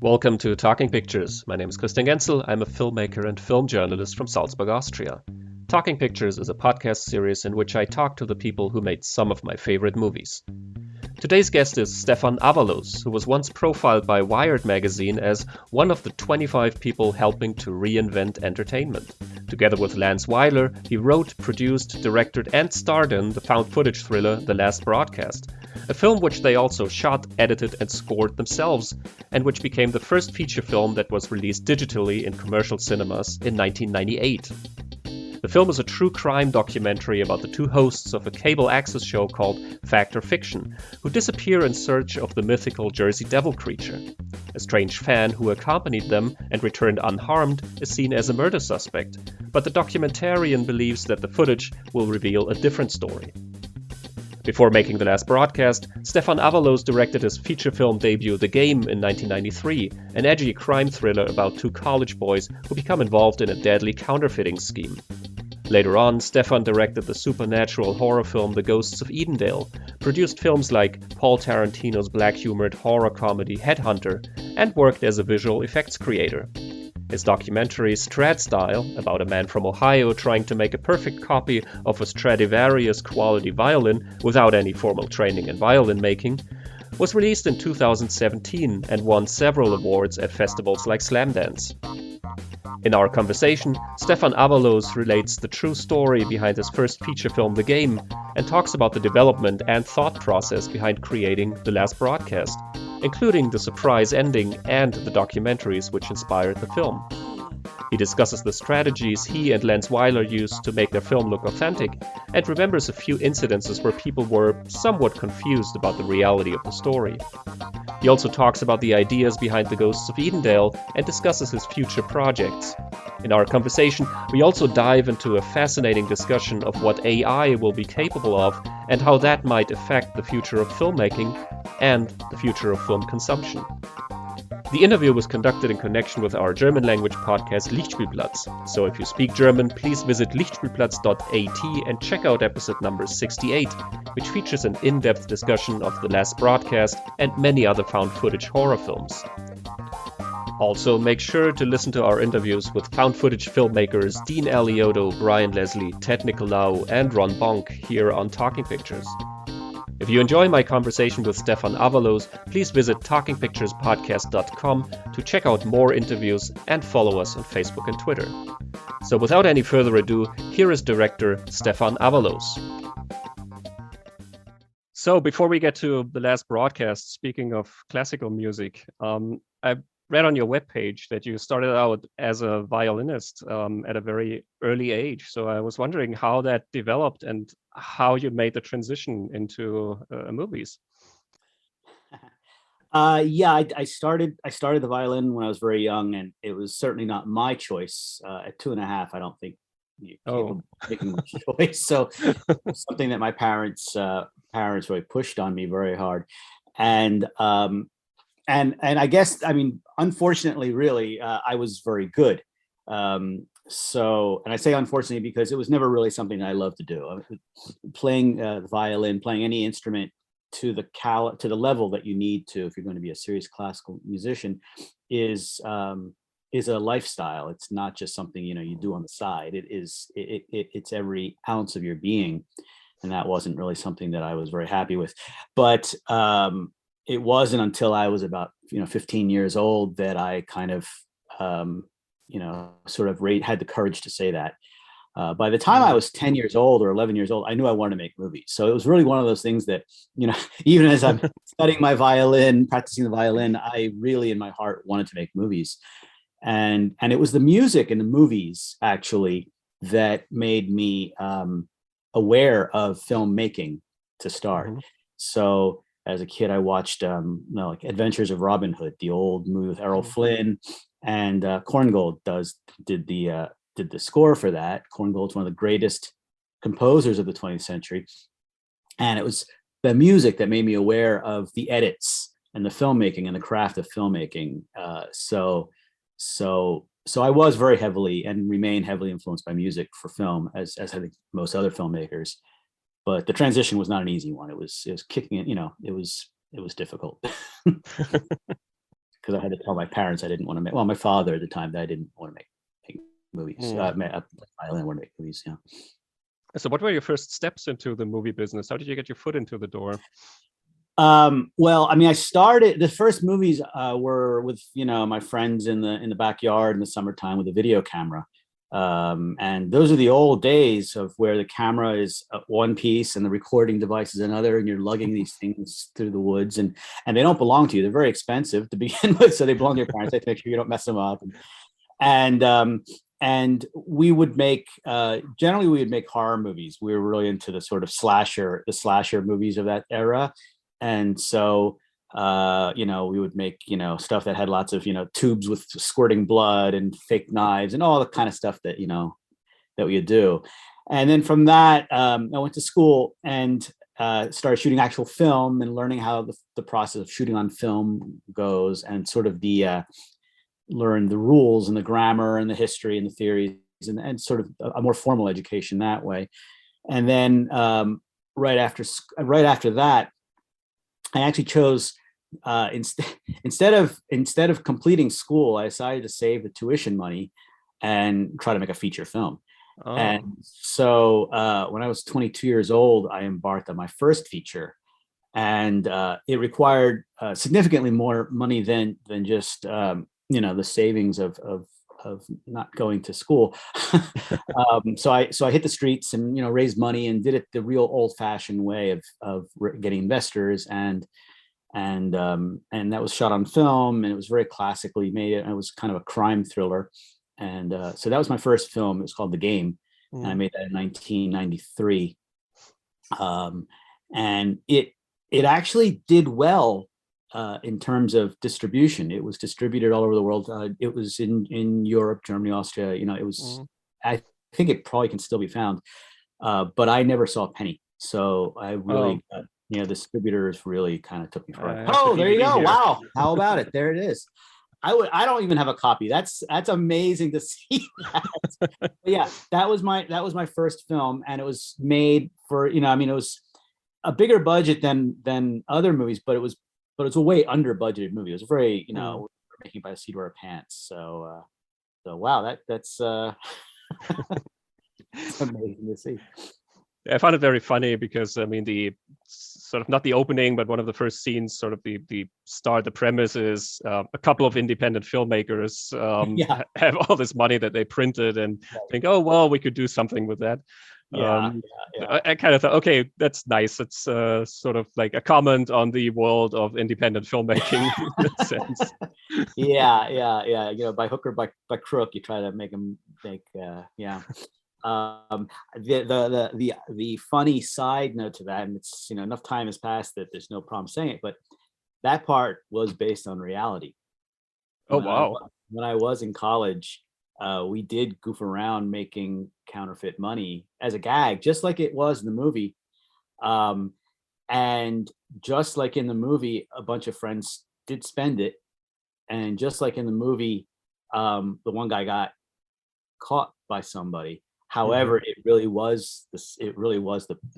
Welcome to Talking Pictures. My name is Christian Genzel. I'm a filmmaker and film journalist from Salzburg, Austria. Talking Pictures is a podcast series in which I talk to the people who made some of my favorite movies. Today's guest is Stefan Avalos, who was once profiled by Wired magazine as one of the 25 people helping to reinvent entertainment. Together with Lance Weiler, he wrote, produced, directed, and starred in the found footage thriller The Last Broadcast, a film which they also shot, edited, and scored themselves, and which became the first feature film that was released digitally in commercial cinemas in 1998. The film is a true crime documentary about the two hosts of a cable access show called Fact or Fiction, who disappear in search of the mythical Jersey Devil creature. A strange fan who accompanied them and returned unharmed is seen as a murder suspect, but the documentarian believes that the footage will reveal a different story. Before making The Last Broadcast, Stefan Avalos directed his feature film debut The Game in 1993, an edgy crime thriller about two college boys who become involved in a deadly counterfeiting scheme. Later on, Stefan directed the supernatural horror film The Ghosts of Edendale, produced films like Paul Tarantino's black-humored horror comedy HEADHUNTER, and worked as a visual effects creator. His documentary STRAD STYLE, about a man from Ohio trying to make a perfect copy of a Stradivarius-quality violin without any formal training in violin making, was released in 2017 and won several awards at festivals like Slamdance. In our conversation, Stefan Avalos relates the true story behind his first feature film The Game and talks about the development and thought process behind creating The Last Broadcast, including the surprise ending and the documentaries which inspired the film. He discusses the strategies he and Lance Weiler used to make their film look authentic and remembers a few incidences where people were somewhat confused about the reality of the story. He also talks about the ideas behind The Ghosts of Edendale and discusses his future projects. In our conversation, we also dive into a fascinating discussion of what AI will be capable of and how that might affect the future of filmmaking and the future of film consumption. The interview was conducted in connection with our German language podcast Lichtspielplatz. So if you speak German, please visit lichtspielplatz.at and check out episode number 68, which features an in-depth discussion of The Last Broadcast and many other found footage horror films. Also, make sure to listen to our interviews with found footage filmmakers Dean Alioto, Brian Leslie, Ted Nicolau, and Ron Bonk here on Talking Pictures. If you enjoy my conversation with Stefan Avalos, please visit talkingpicturespodcast.com to check out more interviews and follow us on Facebook and Twitter. So without any further ado, here is director Stefan Avalos. So before we get to The Last Broadcast, speaking of classical music, I read on your webpage that you started out as a violinist at a very early age. So I was wondering how that developed and how you made the transition into movies. I started the violin when I was very young, and it was certainly not my choice. At 2.5, I don't think you making much choice. So something that my parents really pushed on me very hard, and I guess, I mean, unfortunately, really, I was very good. And I say unfortunately because it was never really something I loved to do. Playing the violin, playing any instrument to the level that you need to if you're going to be a serious classical musician is a lifestyle. It's not just something you do on the side. It's every ounce of your being, and that wasn't really something that I was very happy with. But it wasn't until I was about 15 years old that I kind of had the courage to say that. By the time I was 10 years old or 11 years old, I knew I wanted to make movies. So it was really one of those things that even as I'm studying my violin, practicing the violin, I really in my heart wanted to make movies. And it was the music in the movies actually that made me aware of filmmaking to start. Mm-hmm. So as a kid, I watched like Adventures of Robin Hood, the old movie with Errol Flynn, and Korngold did the score for that. Korngold's one of the greatest composers of the 20th century, and it was the music that made me aware of the edits and the filmmaking and the craft of filmmaking. So I was very heavily and remain heavily influenced by music for film, as I think most other filmmakers. But the transition was not an easy one. It was kicking it, it was difficult. because I had to tell my parents I didn't want to make. Well, my father at the time, that I didn't want to make movies. I didn't want to make movies. Yeah. So what were your first steps into the movie business? How did you get your foot into the door? Well, I mean, I started, the first movies were with, my friends in the backyard in the summertime with a video camera. And those are the old days of where the camera is one piece and the recording device is another, and you're lugging these things through the woods, and they don't belong to you. They're very expensive to begin with, so they belong to your parents. They have to make sure you don't mess them up. And we would make, generally we would make horror movies. We were really into the sort of slasher movies of that era. And so, we would make, stuff that had lots of, tubes with squirting blood and fake knives and all the kind of stuff that, that we would do. And then from that, I went to school and started shooting actual film and learning how the process of shooting on film goes, and sort of learn the rules and the grammar and the history and the theories, and sort of a more formal education that way. And then right after that, I actually chose instead of completing school, I decided to save the tuition money and try to make a feature film. Oh. And so when I was 22 years old, I embarked on my first feature, and it required significantly more money than just the savings of not going to school. So I hit the streets and raised money and did it the real old-fashioned way of getting investors, and that was shot on film, and it was very classically made. It was kind of a crime thriller, and so that was my first film. It was called The Game, and I made that in 1993, and it actually did well. In terms of distribution, it was distributed all over the world. It was in Europe, Germany, Austria. It was. I think it probably can still be found, but I never saw a penny. So I really, distributors really kind of took me for it. Oh, there you go! Here. Wow, how about it? There it is. I don't even have a copy. That's amazing to see that. But yeah, that was my first film, and it was made for it was a bigger budget than other movies, but it's a way under budgeted movie. It was very, we're making by the seat of our pants. So wow, that's amazing to see. I found it very funny because the sort of not the opening, but one of the first scenes, sort of the start, the premise is a couple of independent filmmakers have all this money that they printed and think, oh, well, we could do something with that. I kind of thought, okay, that's nice. It's sort of like a comment on the world of independent filmmaking in that sense. By hook or by crook, you try to make them make. The funny side note to that, and it's enough time has passed that there's no problem saying it, but that part was based on reality. Oh wow! When I was in college, we did goof around making counterfeit money as a gag, just like it was in the movie. And just like in the movie, a bunch of friends did spend it. And just like in the movie, the one guy got caught by somebody. However, it really was the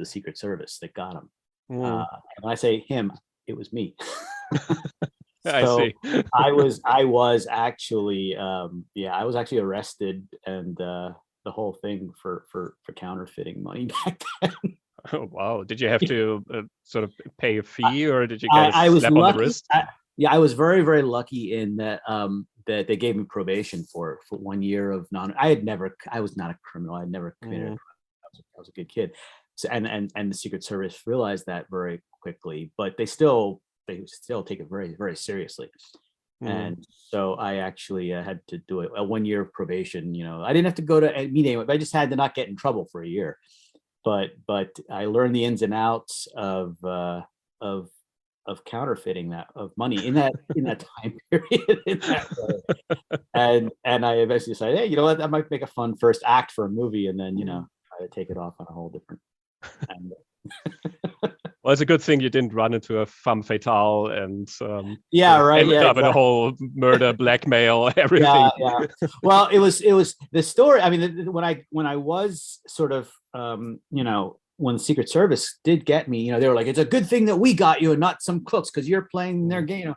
Secret Service that got him. And when I say him, it was me. I see. I was actually arrested, and the whole thing for counterfeiting money back then. Oh wow! Did you have to sort of pay a fee, or did you get a slap on the wrist? I was very, very lucky in that that they gave me probation for 1 year of I was not a criminal. I had never committed a crime. I was a good kid. So, and the Secret Service realized that very quickly, but they still take it very, very seriously. And so I actually had to do a 1 year of probation. I didn't have to go to meet anyone, but I just had to not get in trouble for a year. But I learned the ins and outs of counterfeiting of money in that time period. And I eventually decided, hey, you know what, that might make a fun first act for a movie, and then try to take it off on a whole different angle. Well, it's a good thing you didn't run into a femme fatale and a whole murder, blackmail, everything. Yeah. Well, it was the story. I mean, when I was sort of when the Secret Service did get me, they were like, it's a good thing that we got you and not some crooks because you're playing their game.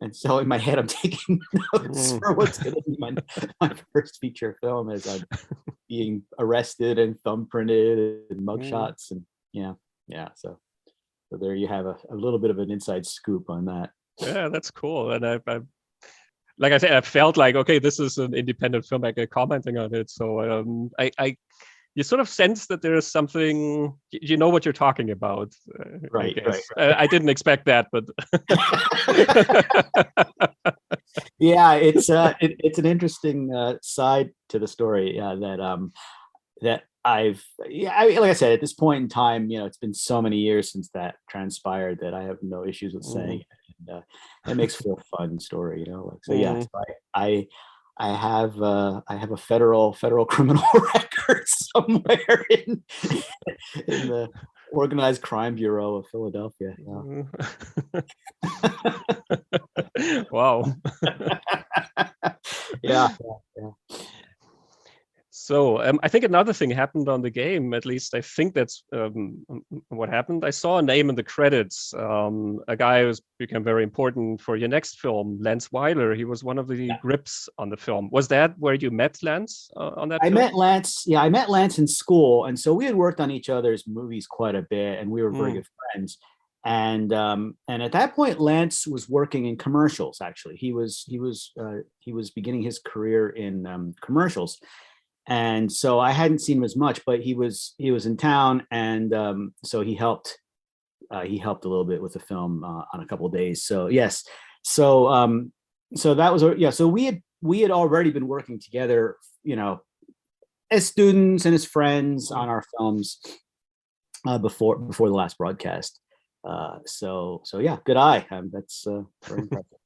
And so in my head, I'm taking notes for what's going to be my first feature film as I'm being arrested and thumbprinted and mugshots. And yeah. So there you have a little bit of an inside scoop on that. Yeah, that's cool. And I like I said, I felt like, okay, this is an independent filmmaker commenting on it. So you sort of sense that there is something, you know what you're talking about. Right, I guess. right. I didn't expect that, but yeah, it's an interesting side to the story that I mean, like I said, at this point in time, it's been so many years since that transpired that I have no issues with saying it. And it makes for a fun story, So yeah, so I have a federal criminal record somewhere in the Organized Crime Bureau of Philadelphia. Wow. Yeah. So I think another thing happened on the game, at least I think that's what happened. I saw a name in the credits, a guy who's become very important for your next film, Lance Weiler. He was one of the grips on the film. Was that where you met Lance on that film? Met Lance. Yeah, I met Lance in school. And so we had worked on each other's movies quite a bit, and we were very good friends. And at that point, Lance was working in commercials. Actually, he was beginning his career in commercials. And so I hadn't seen him as much, but he was in town, and so he helped a little bit with the film on a couple of days. So yes, so that was so we had already been working together, as students and as friends on our films before the last broadcast. So yeah, good eye. That's very impressive.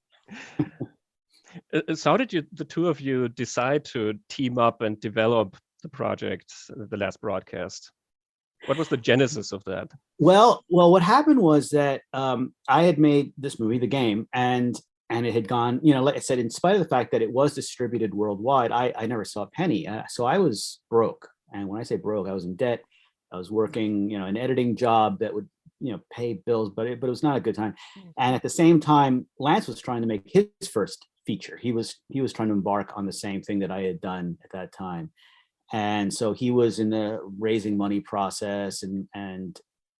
So how did the two of you decide to team up and develop the project, the last broadcast? What was the genesis of that? Well, what happened was that I had made this movie, The Game, and it had gone, like I said, in spite of the fact that it was distributed worldwide, I never saw a penny. So I was broke. And when I say broke, I was in debt. I was working, an editing job that would, pay bills, but it was not a good time. And at the same time, Lance was trying to make his first feature. He was trying to embark on the same thing that I had done at that time. And so he was in the raising money process, and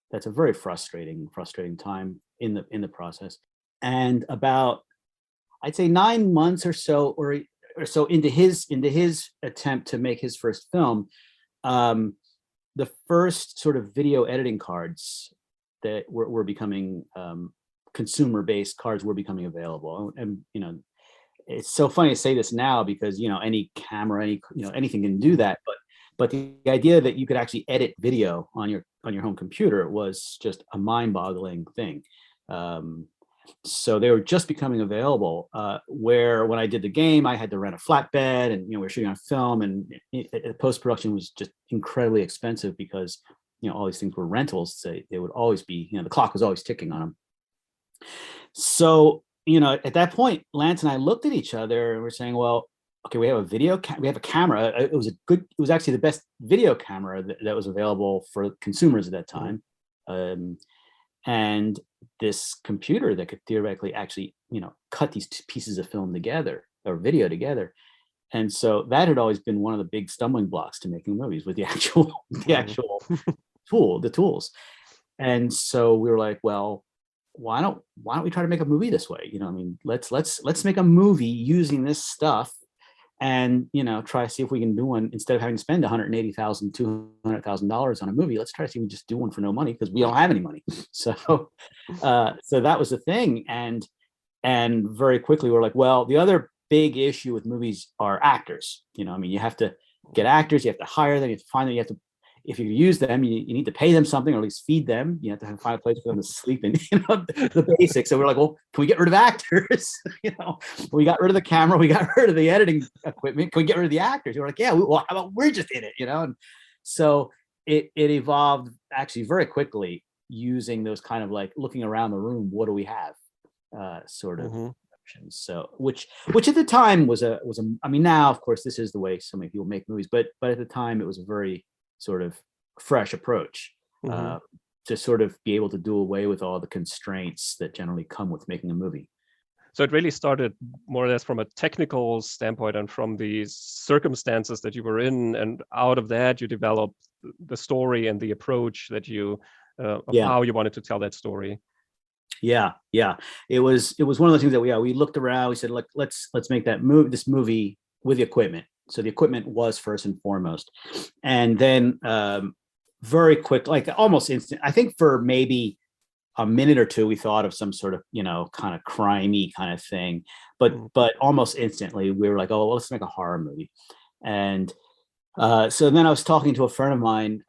that's a very frustrating time in the process. And about, I'd say 9 months or so into his attempt to make his first film, the first sort of video editing cards that were becoming consumer-based cards were becoming available. And it's so funny to say this now because any camera, anything can do that, but the idea that you could actually edit video on your home computer was just a mind-boggling thing. So they were just becoming available. Where when I did The Game, I had to rent a flatbed, and we were shooting on film, and post-production was just incredibly expensive because all these things were rentals. So they would always be, the clock was always ticking on them. So at that point, Lance and I looked at each other and we're saying, well, okay, we have a we have a camera. It was actually the best video camera that was available for consumers at that time. And this computer that could theoretically actually, cut these two pieces of film together or video together. And so that had always been one of the big stumbling blocks to making movies, with the actual tools. And so we were like, well, why don't we try to make a movie this way? Let's make a movie using this stuff, and try to see if we can do one instead of having to spend $180,000, $200,000 on a movie. Let's try to see if we just do one for no money, because we don't have any money. So that was the thing, and very quickly we're like, well, the other big issue with movies are actors. You have to get actors, you have to hire them, you have to find them, if you use them, you need to pay them something, or at least feed them. You have to find a place for them to sleep in, the basics. So we're like, well, can we get rid of actors? We got rid of the camera, we got rid of the editing equipment. Can we get rid of the actors? We're like, yeah, well, how about we're just in it, And so it evolved actually very quickly, using those kind of like looking around the room. What do we have? Sort of. So, which at the time was a. I mean, now of course this is the way so many people make movies, but at the time it was a very sort of fresh approach to sort of be able to do away with all the constraints that generally come with making a movie. So it really started more or less from a technical standpoint and from the circumstances that you were in, and out of that you developed the story and the approach that you of Yeah. how you wanted to tell that story. Yeah, it was one of those things that we looked around. We said, look, let's make this movie with the equipment. So the equipment was first and foremost, and then very quick, like almost instant. I think for maybe a minute or two, we thought of some sort of kind of crimey kind of thing, but almost instantly we were like, oh, well, let's make a horror movie. And so then I was talking to a friend of mine,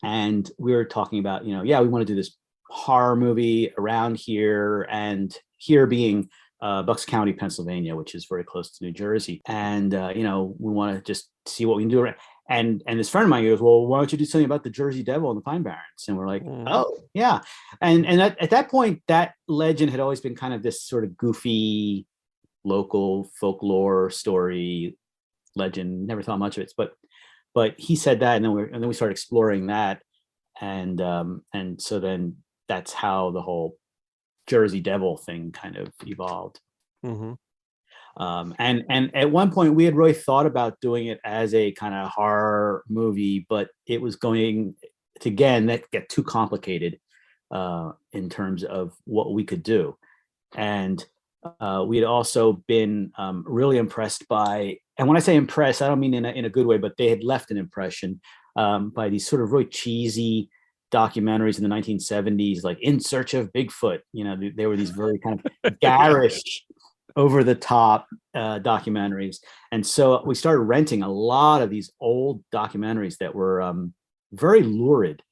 and we were talking about, we want to do this horror movie around here, and here being Bucks County, Pennsylvania, which is very close to New Jersey. And we want to just see what we can do. And this friend of mine goes, well, why don't you do something about the Jersey Devil and the Pine Barrens? And we're like, oh yeah. And at that point, that legend had always been kind of this sort of goofy local folklore story legend. Never thought much of it, but he said that, and then we started exploring that, and so then that's how the whole Jersey Devil thing kind of evolved. Mm-hmm. And at one point we had really thought about doing it as a kind of horror movie, but it was going to, again, that get too complicated in terms of what we could do. And we had also been really impressed by, and when I say impressed, I don't mean in a good way, but they had left an impression by these sort of really cheesy documentaries in the 1970s, like In Search of Bigfoot. There were these very kind of garish, over the top documentaries. And so we started renting a lot of these old documentaries that were very lurid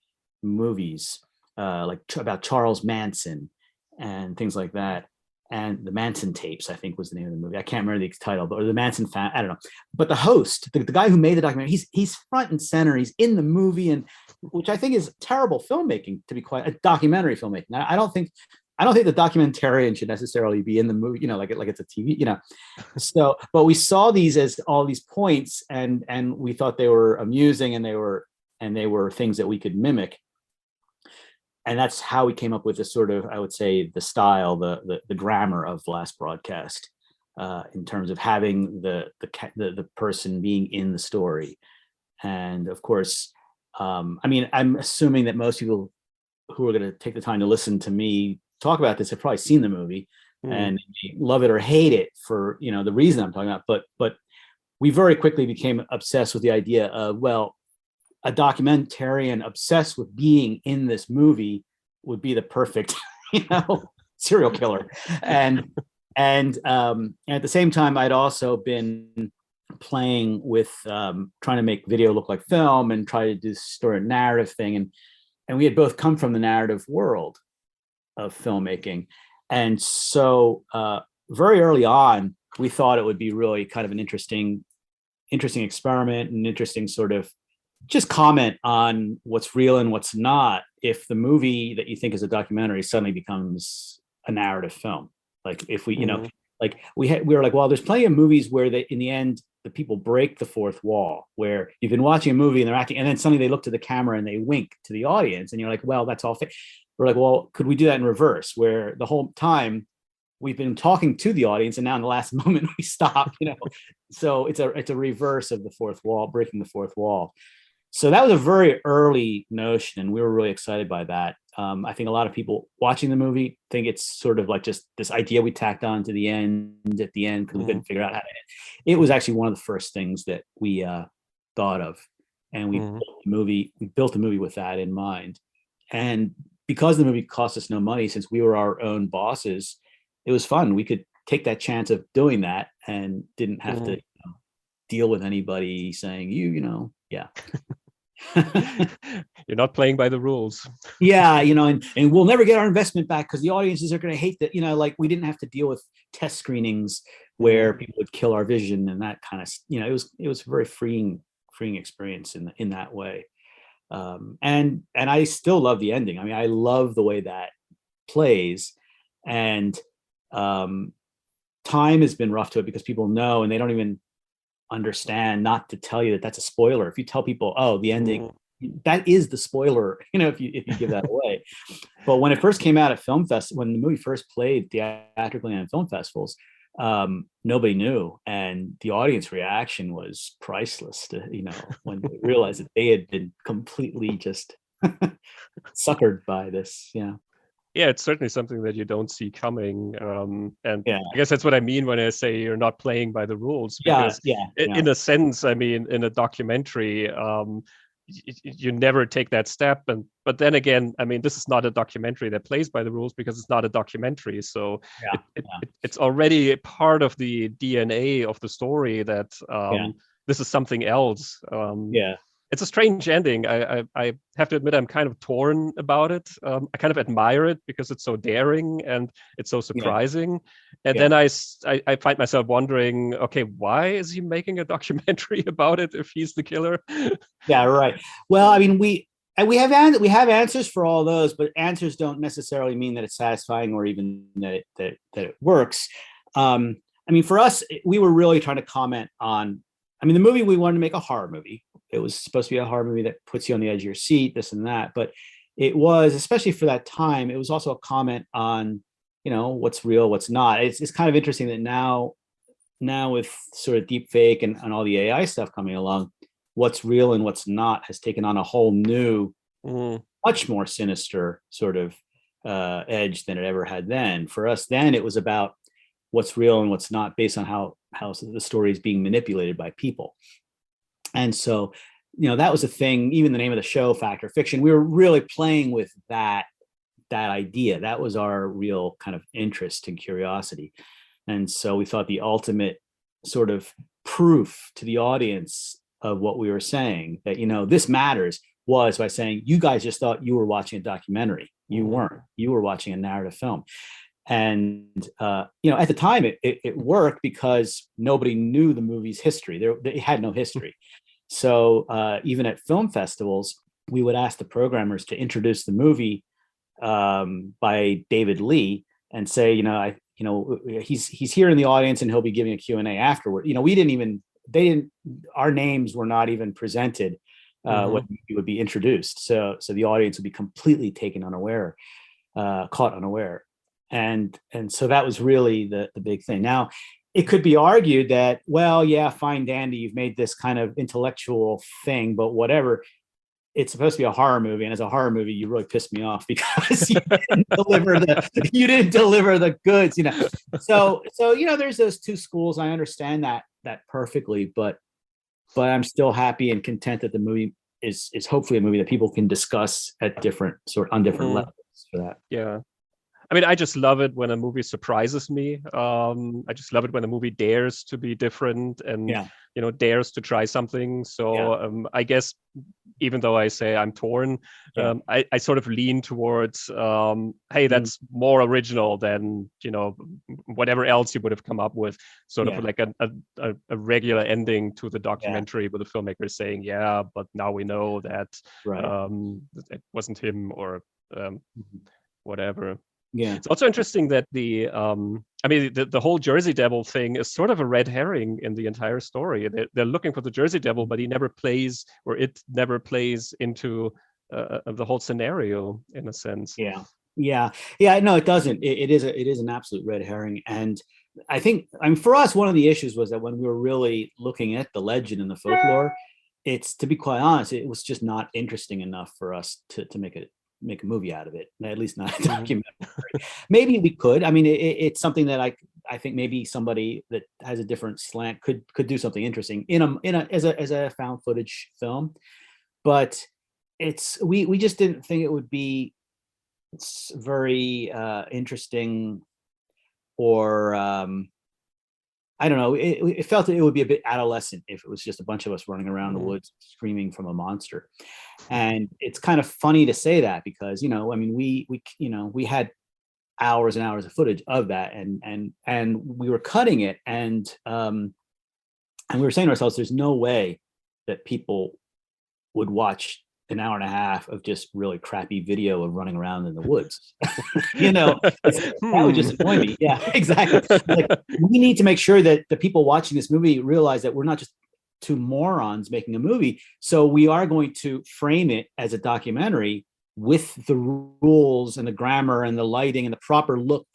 movies, like about Charles Manson and things like that. And the Manson tapes, I think, was the name of the movie. I can't remember the title, but or the Manson fan, I don't know. But the host, the guy who made the documentary, he's front and center. He's in the movie, and which I think is terrible filmmaking, to be quite a documentary filmmaking. I don't think the documentarian should necessarily be in the movie, like it's a TV, So, but we saw these as all these points, and we thought they were amusing, and they were things that we could mimic. And that's how we came up with the sort of, I would say, the style, the grammar of Last Broadcast, in terms of having the person being in the story. And of course, I'm assuming that most people who are going to take the time to listen to me talk about this have probably seen the movie and love it or hate it for the reason I'm talking about. But we very quickly became obsessed with the idea of, well, a documentarian obsessed with being in this movie would be the perfect, serial killer. And at the same time, I'd also been playing with trying to make video look like film and try to do story narrative thing. And we had both come from the narrative world of filmmaking. And so very early on, we thought it would be really kind of an interesting experiment, an interesting sort of just comment on what's real and what's not if the movie that you think is a documentary suddenly becomes a narrative film. Like if we, like we were like, well, there's plenty of movies where in the end, the people break the fourth wall, where you've been watching a movie and they're acting, and then suddenly they look to the camera and they wink to the audience, and you're like, well, that's all fake. We're like, well, could we do that in reverse, where the whole time we've been talking to the audience, and now in the last moment we stop, So it's a reverse of the fourth wall, breaking the fourth wall. So that was a very early notion, and we were really excited by that. I think a lot of people watching the movie think it's sort of like just this idea we tacked on to the end at the end because we couldn't figure out how to end. It was actually one of the first things that we thought of, and we built the movie with that in mind. And because the movie cost us no money, since we were our own bosses, it was fun. We could take that chance of doing that and didn't have to deal with anybody saying, yeah. You're not playing by the rules. Yeah, and we'll never get our investment back because the audiences are going to hate that. Like we didn't have to deal with test screenings where people would kill our vision and that kind of. It was a very freeing experience in that way. And I still love the ending. I mean, I love the way that plays, and time has been rough to it because people know, and they don't even understand not to tell you that that's a spoiler. If you tell people, oh, the ending that is the spoiler, if you give that away. But when it first came out at when the movie first played theatrically on film festivals, nobody knew, and the audience reaction was priceless. When they realized that they had been completely just suckered by this. Yeah, it's certainly something that you don't see coming. And Yeah. I guess that's what I mean when I say you're not playing by the rules, Yeah. because in a sense, I mean, in a documentary, you never take that step. But then again, I mean, this is not a documentary that plays by the rules because it's not a documentary. So it's already a part of the DNA of the story that this is something else. It's a strange ending. I have to admit, I'm kind of torn about it. I kind of admire it because it's so daring and it's so surprising. And then I find myself wondering, okay, why is he making a documentary about it if he's the killer? Yeah, right. Well, I mean, we have answers for all those, but answers don't necessarily mean that it's satisfying or even that it works. I mean, for us, we were really trying to comment on. I mean, the movie, we wanted to make a horror movie. It was supposed to be a horror movie that puts you on the edge of your seat, this and that. But it was, especially for that time, it was also a comment on, what's real, what's not. It's kind of interesting that now with sort of deep fake and all the AI stuff coming along, what's real and what's not has taken on a whole new, much more sinister sort of edge than it ever had then. For us then, it was about what's real and what's not based on how the story is being manipulated by people. And so, that was a thing. Even the name of the show, Fact or Fiction, we were really playing with that idea. That was our real kind of interest and curiosity. And so we thought the ultimate sort of proof to the audience of what we were saying, that, this matters, was by saying, you guys just thought you were watching a documentary. You weren't. You were watching a narrative film. And, at the time it worked because nobody knew the movie's history. It had no history. So even at film festivals, we would ask the programmers to introduce the movie by David Lee and say, he's here in the audience and he'll be giving a Q&A afterward. Our names were not even presented when it would be introduced. So the audience would be completely taken unaware, caught unaware. And so that was really the big thing. Now, it could be argued that, well, yeah, fine, dandy, you've made this kind of intellectual thing, but whatever. It's supposed to be a horror movie, and as a horror movie, you really pissed me off because you didn't deliver the goods. So there's those two schools. I understand that perfectly, but I'm still happy and content that the movie is hopefully a movie that people can discuss on different levels for that. Yeah. I mean, I just love it when a movie surprises me. I just love it when a movie dares to be different and, dares to try something. So I guess even though I say I'm torn, I sort of lean towards, hey, that's more original than, whatever else you would have come up with. Sort of like a regular ending to the documentary with the filmmaker saying, but now we know that it wasn't him or whatever. Yeah. It's also interesting that the whole Jersey Devil thing is sort of a red herring in the entire story. They're looking for the Jersey Devil, but he never plays, or it never plays into the whole scenario in a sense. Yeah. No, it doesn't. It is an absolute red herring. And I think, for us, one of the issues was that when we were really looking at the legend and the folklore, it's, to be quite honest, it was just not interesting enough for us to make a movie out of it, at least not a documentary. Maybe we could. I mean, it's something that I think maybe somebody that has a different slant could do something interesting as a found footage film. But we just didn't think it would be very interesting, or I don't know. It felt that it would be a bit adolescent if it was just a bunch of us running around the woods screaming from a monster. And it's kind of funny to say that because, we had hours and hours of footage of that, and we were cutting it, and we were saying to ourselves, there's no way that people would watch an hour and a half of just really crappy video of running around in the woods. That would just annoy me. Yeah, exactly. Like, we need to make sure that the people watching this movie realize that we're not just two morons making a movie. So we are going to frame it as a documentary with the rules and the grammar and the lighting and the proper look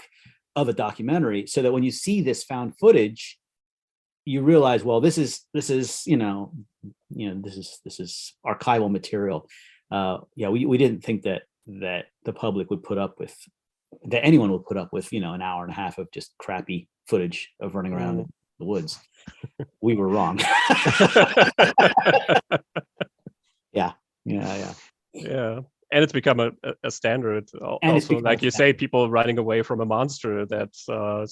of a documentary, so that when you see this found footage, you realize, well, this is this is archival material. We didn't think that the public would put up with, that anyone would put up with, an hour and a half of just crappy footage of running around in the woods. We were wrong. Yeah. And it's become a standard. Also, like you say, people running away from a monster that's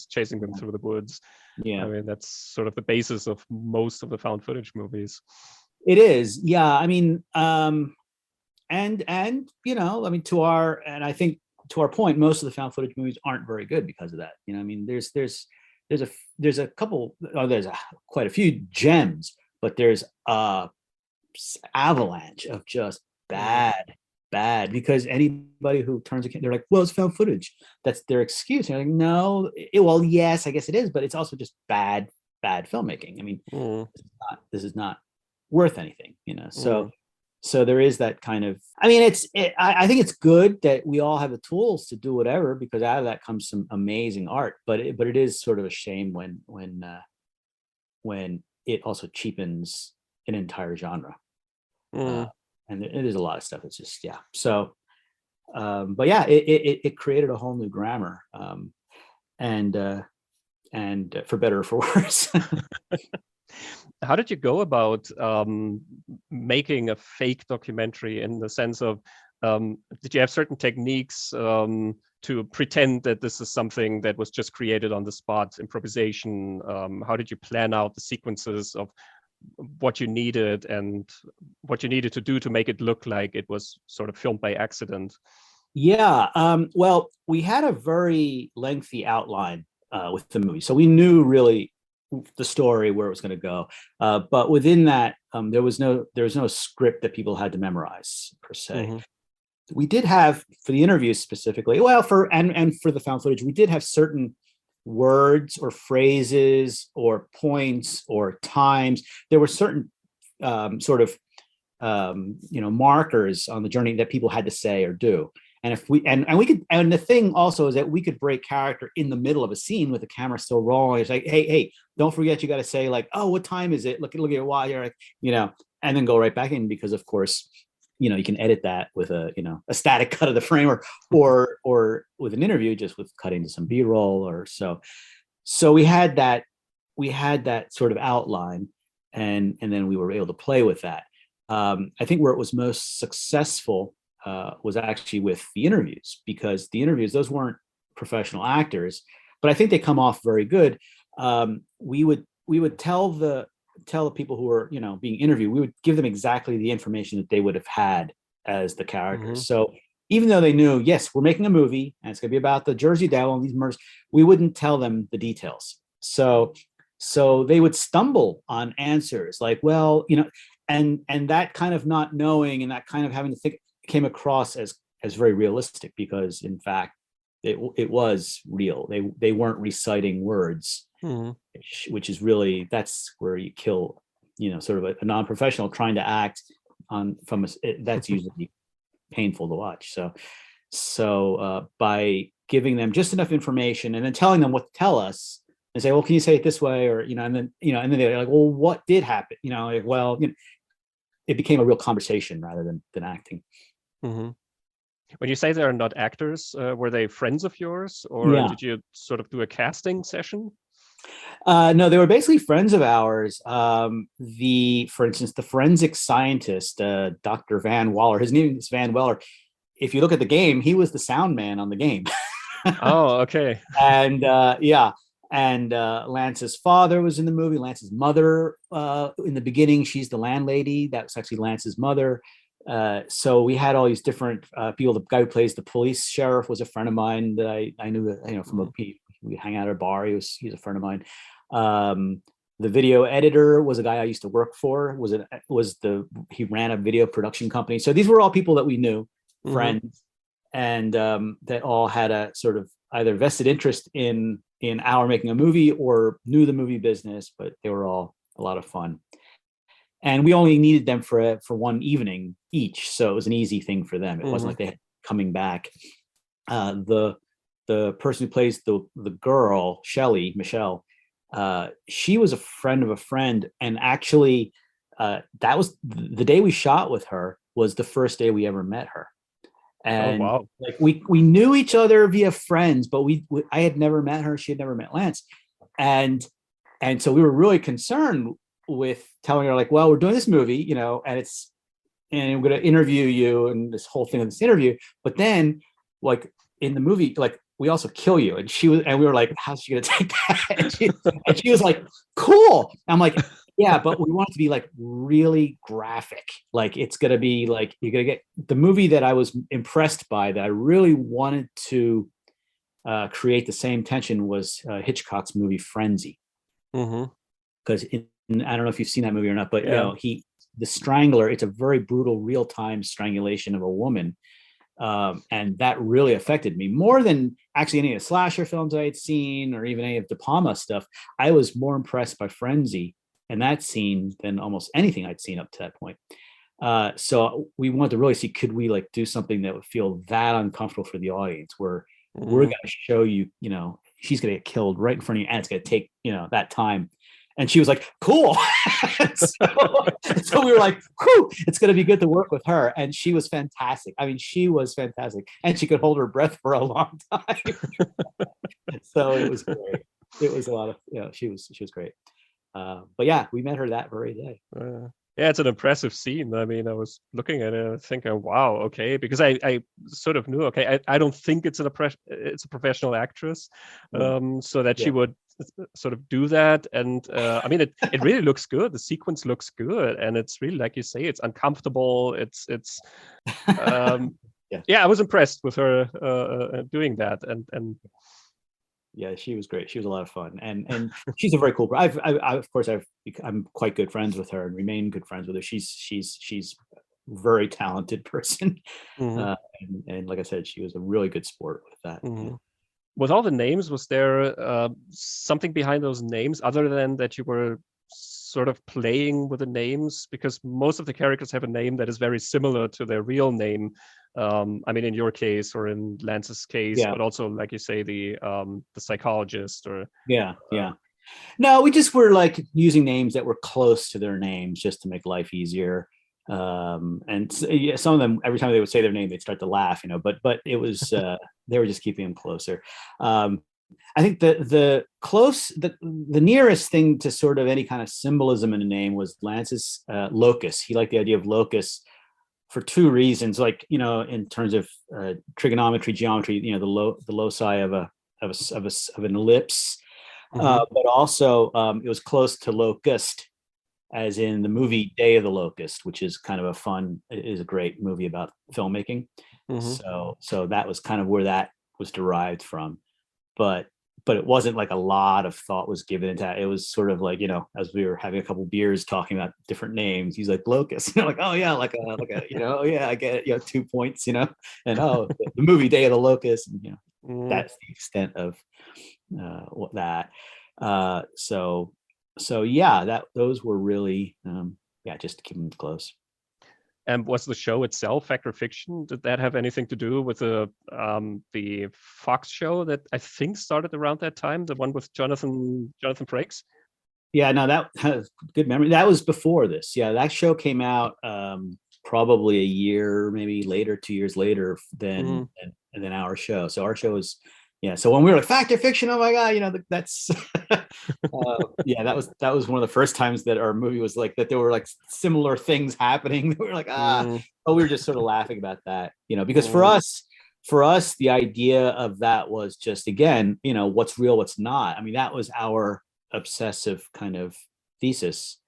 chasing them through the woods. Yeah. I mean, that's sort of the basis of most of the found footage movies. It is. Yeah. I mean, I think to our point, most of the found footage movies aren't very good because of that. I mean, there's a couple, there's quite a few gems, but there's a avalanche of just bad, because anybody who turns a camera, they're like, well, it's found footage. That's their excuse. And you're like, no, well, yes, I guess it is, but it's also just bad filmmaking. I mean, this is not worth anything, So there is that kind of, I mean, I think it's good that we all have the tools to do whatever, because out of that comes some amazing art, but it is sort of a shame when it also cheapens an entire genre. And there's a lot of stuff that's just, so but yeah, it created a whole new grammar, and for better or for worse. How did you go about making a fake documentary, in the sense of, did you have certain techniques to pretend that this is something that was just created on the spot, improvisation? How did you plan out the sequences of what you needed and what you needed to do to make it look like it was sort of filmed by accident? Yeah, well, we had a very lengthy outline with the movie, so we knew really the story, where it was going to go, but within that, there was no script that people had to memorize per se. We did have, for the interviews specifically, for the found footage, we did have certain words or phrases or points or times. There were certain markers on the journey that people had to say or do. And if we and the thing also is that we could break character in the middle of a scene with the camera still rolling. It's like, hey, don't forget, you got to say, like, oh, what time is it? Look at your watch. You're like, and then go right back in, because of course, you can edit that with a static cut of the frame, or with an interview, just with cutting to some B-roll or so. So we had that sort of outline, and then we were able to play with that. I think where it was most successful was actually with the interviews, because the interviews, those weren't professional actors, but I think they come off very good. We would tell the people who were being interviewed, we would give them exactly the information that they would have had as the characters. So even though they knew, yes, we're making a movie and it's going to be about the Jersey Devil and these murders, we wouldn't tell them the details. So they would stumble on answers like, well, and that kind of not knowing and that kind of having to think came across as very realistic, because in fact it was real. They weren't reciting words, which is really, that's where you kill sort of a non-professional trying to act that's usually painful to watch. So by giving them just enough information and then telling them what to tell us, and say, well, can you say it this way, or and then they're like, well, what did happen? It became a real conversation rather than acting. When you say they're not actors, were they friends of yours, or did you sort of do a casting session? No, they were basically friends of ours. For instance, the forensic scientist, Dr. Van Waller, his name is Van Weller. If you look at the game, he was the sound man on the game. Oh, okay. And Lance's father was in the movie. Lance's mother, in the beginning, she's the landlady. That was actually Lance's mother. So we had all these different people. The guy who plays the police sheriff was a friend of mine that I knew, from we hang out at a bar. He's a friend of mine. The video editor was a guy I used to work for. He ran a video production company. So these were all people that we knew, friends, and that all had a sort of either vested interest in our making a movie or knew the movie business, but they were all a lot of fun. and we only needed them for one evening each, so it was an easy thing for them. It wasn't like they had coming back. The person who plays the girl, Michelle, she was a friend of a friend, and actually that was the day we shot with her was the first day we ever met her. And like we knew each other via friends, but I had never met her, she had never met Lance, and so we were really concerned with telling her, like, well, we're doing this movie, you know, and we're going to interview you and this whole thing in this interview, but then like in the movie, like we also kill you. And we were like, how's she going to take that? And she was like, cool. I'm like, yeah, but we want it to be like really graphic. Like it's going to be like, you're going to get the movie that I was impressed by, that I really wanted to create the same tension, was Hitchcock's movie Frenzy. Because I don't know if you've seen that movie or not, but you know, the strangler, it's a very brutal real-time strangulation of a woman. And that really affected me more than actually any of the slasher films I had seen, or even any of De Palma stuff. I was more impressed by Frenzy and that scene than almost anything I'd seen up to that point. So we wanted to really see, could we like do something that would feel that uncomfortable for the audience, where we're going to show you, you know, she's going to get killed right in front of you, and it's going to take, you know, that time. And she was like, cool. so we were like, whew, it's going to be good to work with her. And she was fantastic. I mean, she was fantastic. And she could hold her breath for a long time. So it was great. It was a lot of, you know, she was great. But yeah, we met her that very day. Yeah, it's an impressive scene. I mean, I was looking at it thinking, wow, okay, because I sort of knew, okay, I don't think it's a professional actress, so that she would sort of do that. And I mean, it really looks good. The sequence looks good, and it's really, like you say, it's uncomfortable. It's yeah, I was impressed with her doing that, and yeah, she was great. She was a lot of fun, and she's a very cool. I'm quite good friends with her and remain good friends with her. She's a very talented person, and like I said, she was a really good sport with that. Yeah. With all the names, was there something behind those names other than that you were sort of playing with the names? Because most of the characters have a name that is very similar to their real name. I mean, in your case or in Lance's case, but also, like you say, the psychologist or No, we just were like using names that were close to their names just to make life easier. And some of them, every time they would say their name, they'd start to laugh, you know. But it was they were just keeping them closer. I think the nearest thing to sort of any kind of symbolism in a name was Lance's locus. He liked the idea of locus for two reasons, like, you know, in terms of trigonometry, geometry, you know, the loci of an ellipse, but also it was close to locust, as in the movie Day of the Locust, which is kind of a great movie about filmmaking. So that was kind of where that was derived from, but it wasn't like a lot of thought was given into that. It was sort of like, you know, as we were having a couple beers talking about different names, he's like, locust, you know, like, oh yeah, like a you know, oh yeah, I get it, you know, 2 points, you know, and the movie Day of the Locust, and, you know, that's the extent of what that. So yeah, those were really just to keep them close. And was the show itself, Fact or Fiction, did that have anything to do with the Fox show that I think started around that time, the one with Jonathan Frakes? Yeah, no, that has good memory. That was before this. Yeah, that show came out probably a year, maybe later, 2 years later than our show. So our show was, yeah. So when we were like Fact or Fiction, oh my god, you know, that's that was one of the first times that our movie was like that. There were like similar things happening. We were like, but we were just sort of laughing about that, you know, because for us, the idea of that was just, again, you know, what's real, what's not. I mean, that was our obsessive kind of thesis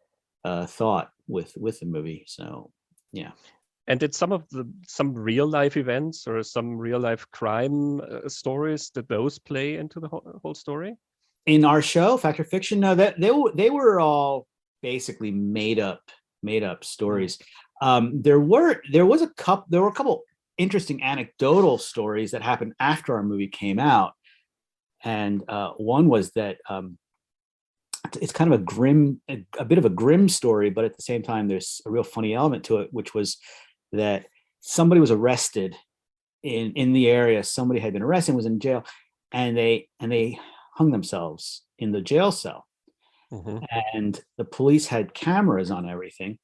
thought with the movie. So yeah. And did some real life events or some real life crime stories, did those play into the whole story? In our show, Fact or Fiction, no, that they were all basically made up stories. There were a couple interesting anecdotal stories that happened after our movie came out, and one was that it's kind of a bit of a grim story, but at the same time, there's a real funny element to it, which was that somebody was arrested in the area. Somebody had been arrested, was in jail, and they hung themselves in the jail cell. Mm-hmm. And the police had cameras on everything,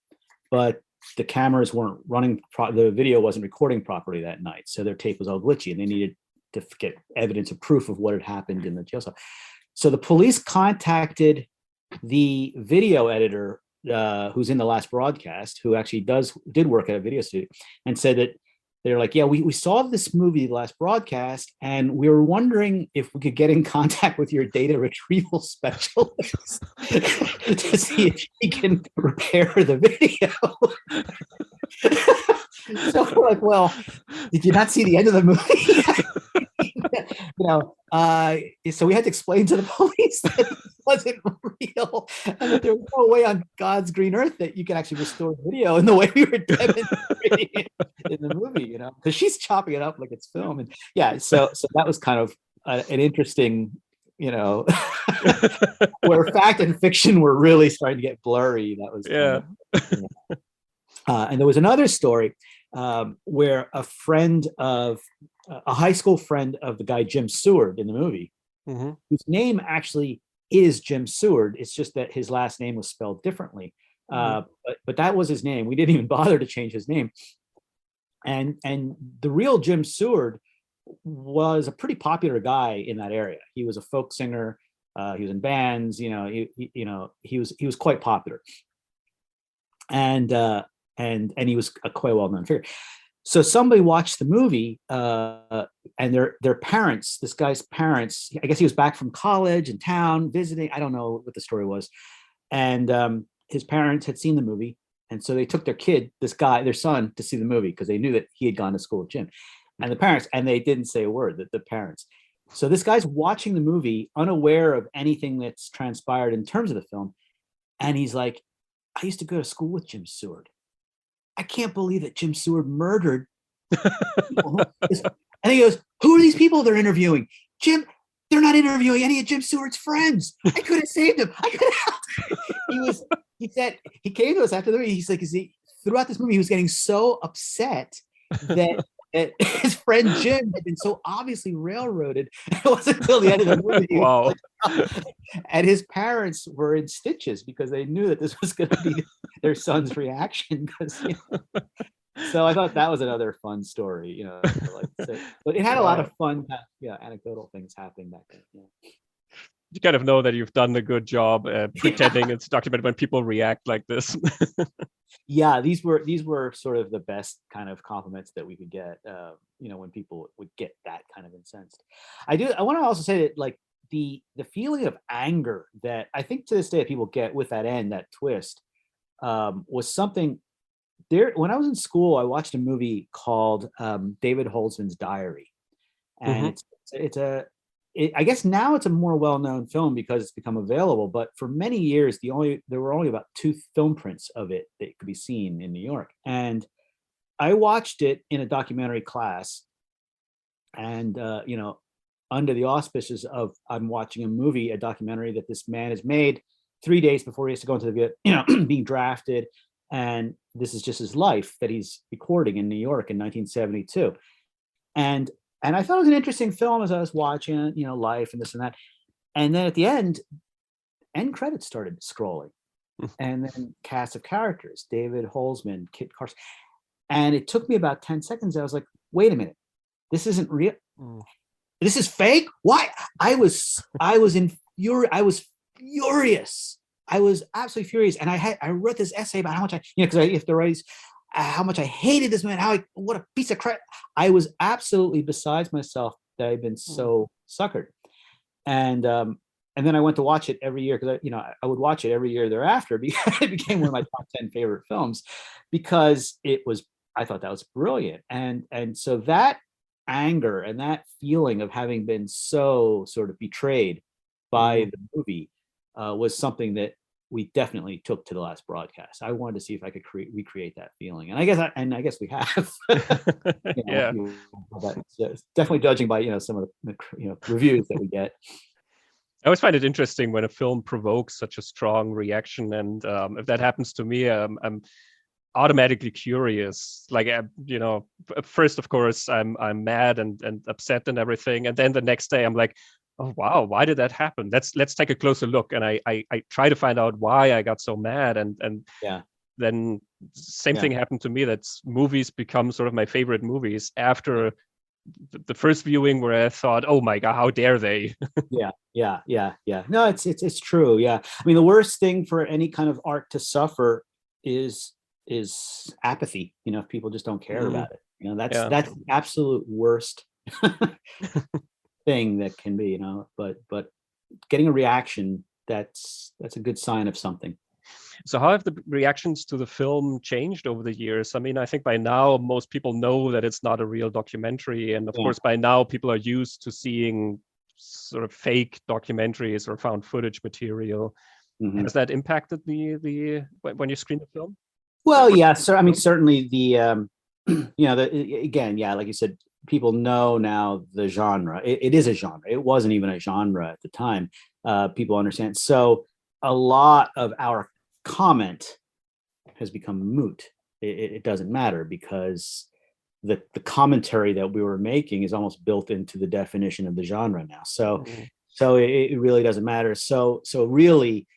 but the cameras weren't running. The video wasn't recording properly that night, so their tape was all glitchy, and they needed to get evidence of proof of what had happened in the jail cell. So the police contacted the video editor who's in the last broadcast, who actually did work at a video studio, and said that they're like, yeah, we saw this movie, the last broadcast, and we were wondering if we could get in contact with your data retrieval specialist to see if he can repair the video. So we're like, well, did you not see the end of the movie? So we had to explain to the police that it wasn't real, and that there was no way on God's green earth that you can actually restore video in the way we were demonstrating it in the movie, because she's chopping it up like it's film. And yeah, so that was kind of an interesting, where fact and fiction were really starting to get blurry. That was and there was another story where a high school friend of the guy Jim Seward in the movie, mm-hmm. whose name actually is Jim Seward. It's just that his last name was spelled differently. Mm-hmm. But that was his name. We didn't even bother to change his name. And the real Jim Seward was a pretty popular guy in that area. He was a folk singer. He was in bands. He was quite popular. And he was a quite well-known figure. So somebody watched the movie, and their parents, this guy's parents, I guess he was back from college in town visiting. I don't know what the story was. And his parents had seen the movie. And so they took their son, to see the movie, because they knew that he had gone to school with Jim. And the parents, and they didn't say a word, the parents. So this guy's watching the movie, unaware of anything that's transpired in terms of the film. And he's like, I used to go to school with Jim Seward. I can't believe that Jim Seward murdered people. And he goes, who are these people they're interviewing? Jim, they're not interviewing any of Jim Seward's friends. I could have saved him. I could have helped. He said, he came to us after the movie. He's like, throughout this movie, he was getting so upset that his friend Jim had been so obviously railroaded. It wasn't until the end of the movie. Wow. Like, oh. And his parents were in stitches because they knew that this was going to be their son's reaction. So I thought that was another fun story, but it had a lot of fun, anecdotal things happening back then. Yeah. You kind of know that you've done a good job pretending it's documented when people react like this. Yeah, these were sort of the best kind of compliments that we could get, when people would get that kind of incensed. I want to also say that, like, the feeling of anger that I think to this day people get with that end, that twist, was something there. When I was in school, I watched a movie called David Holzman's Diary, and mm-hmm. I guess now it's a more well-known film because it's become available, but for many years there were only about 2 film prints of it that could be seen in New York. And I watched it in a documentary class, and under the auspices of I'm watching a documentary that this man has made 3 days before he has to go into the being drafted, and this is just his life that he's recording in New York in 1972. And I thought it was an interesting film as I was watching it, life and this and that. And then at the end credits started scrolling. And then cast of characters, David Holzman, Kit Carson. And it took me about 10 seconds. I was like, wait a minute, this isn't real. This is fake? Why? I was furious. I was absolutely furious. And I wrote this essay about how much because I have to write how much I hated this man, what a piece of crap. I was absolutely besides myself that I'd been so suckered. And then I went to watch it every year because I would watch it every year thereafter because it became one of my top 10 favorite films because I thought that was brilliant. And so that anger and that feeling of having been so sort of betrayed by the movie was something that we definitely took to the last broadcast. I wanted to see if I could recreate that feeling, and I guess we have. Yeah, definitely judging by some of the reviews that we get. I always find it interesting when a film provokes such a strong reaction, and if that happens to me, I'm automatically curious. Like, first, of course, I'm mad and upset and everything, and then the next day, I'm like, oh wow, why did that happen? Let's take a closer look, and I try to find out why I got so mad, and Yeah, then same yeah, thing happened to me. That movies become sort of my favorite movies after the first viewing, where I thought, oh my god, how dare they? yeah. No, it's true. Yeah, I mean, the worst thing for any kind of art to suffer is apathy. If people just don't care Mm, about it. That's yeah. the absolute worst thing that can be. But getting a reaction, that's a good sign of something. So how have the reactions to the film changed over the years? I mean, I think by now most people know that it's not a real documentary, and of Yeah. course by now people are used to seeing sort of fake documentaries or found footage material. Mhm. Has that impacted the when you screen the film? Well, yeah. So I mean, certainly the again, yeah, like you said, people know now the genre. It is a genre. It wasn't even a genre at the time. People understand. So a lot of our comment has become moot. It doesn't matter because the commentary that we were making is almost built into the definition of the genre now. So Mm, it really doesn't matter. So really,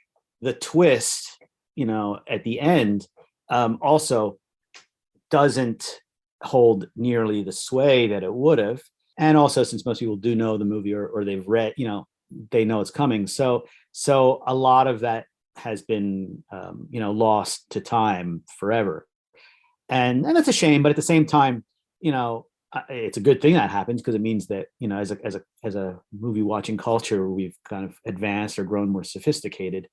the twist, at the end, also doesn't hold nearly the sway that it would have. And also, since most people do know the movie or they've read, they know it's coming. So a lot of that has been, lost to time forever. And that's a shame. But at the same time, it's a good thing that happens because it means that, as a movie watching culture, we've kind of advanced or grown more sophisticated.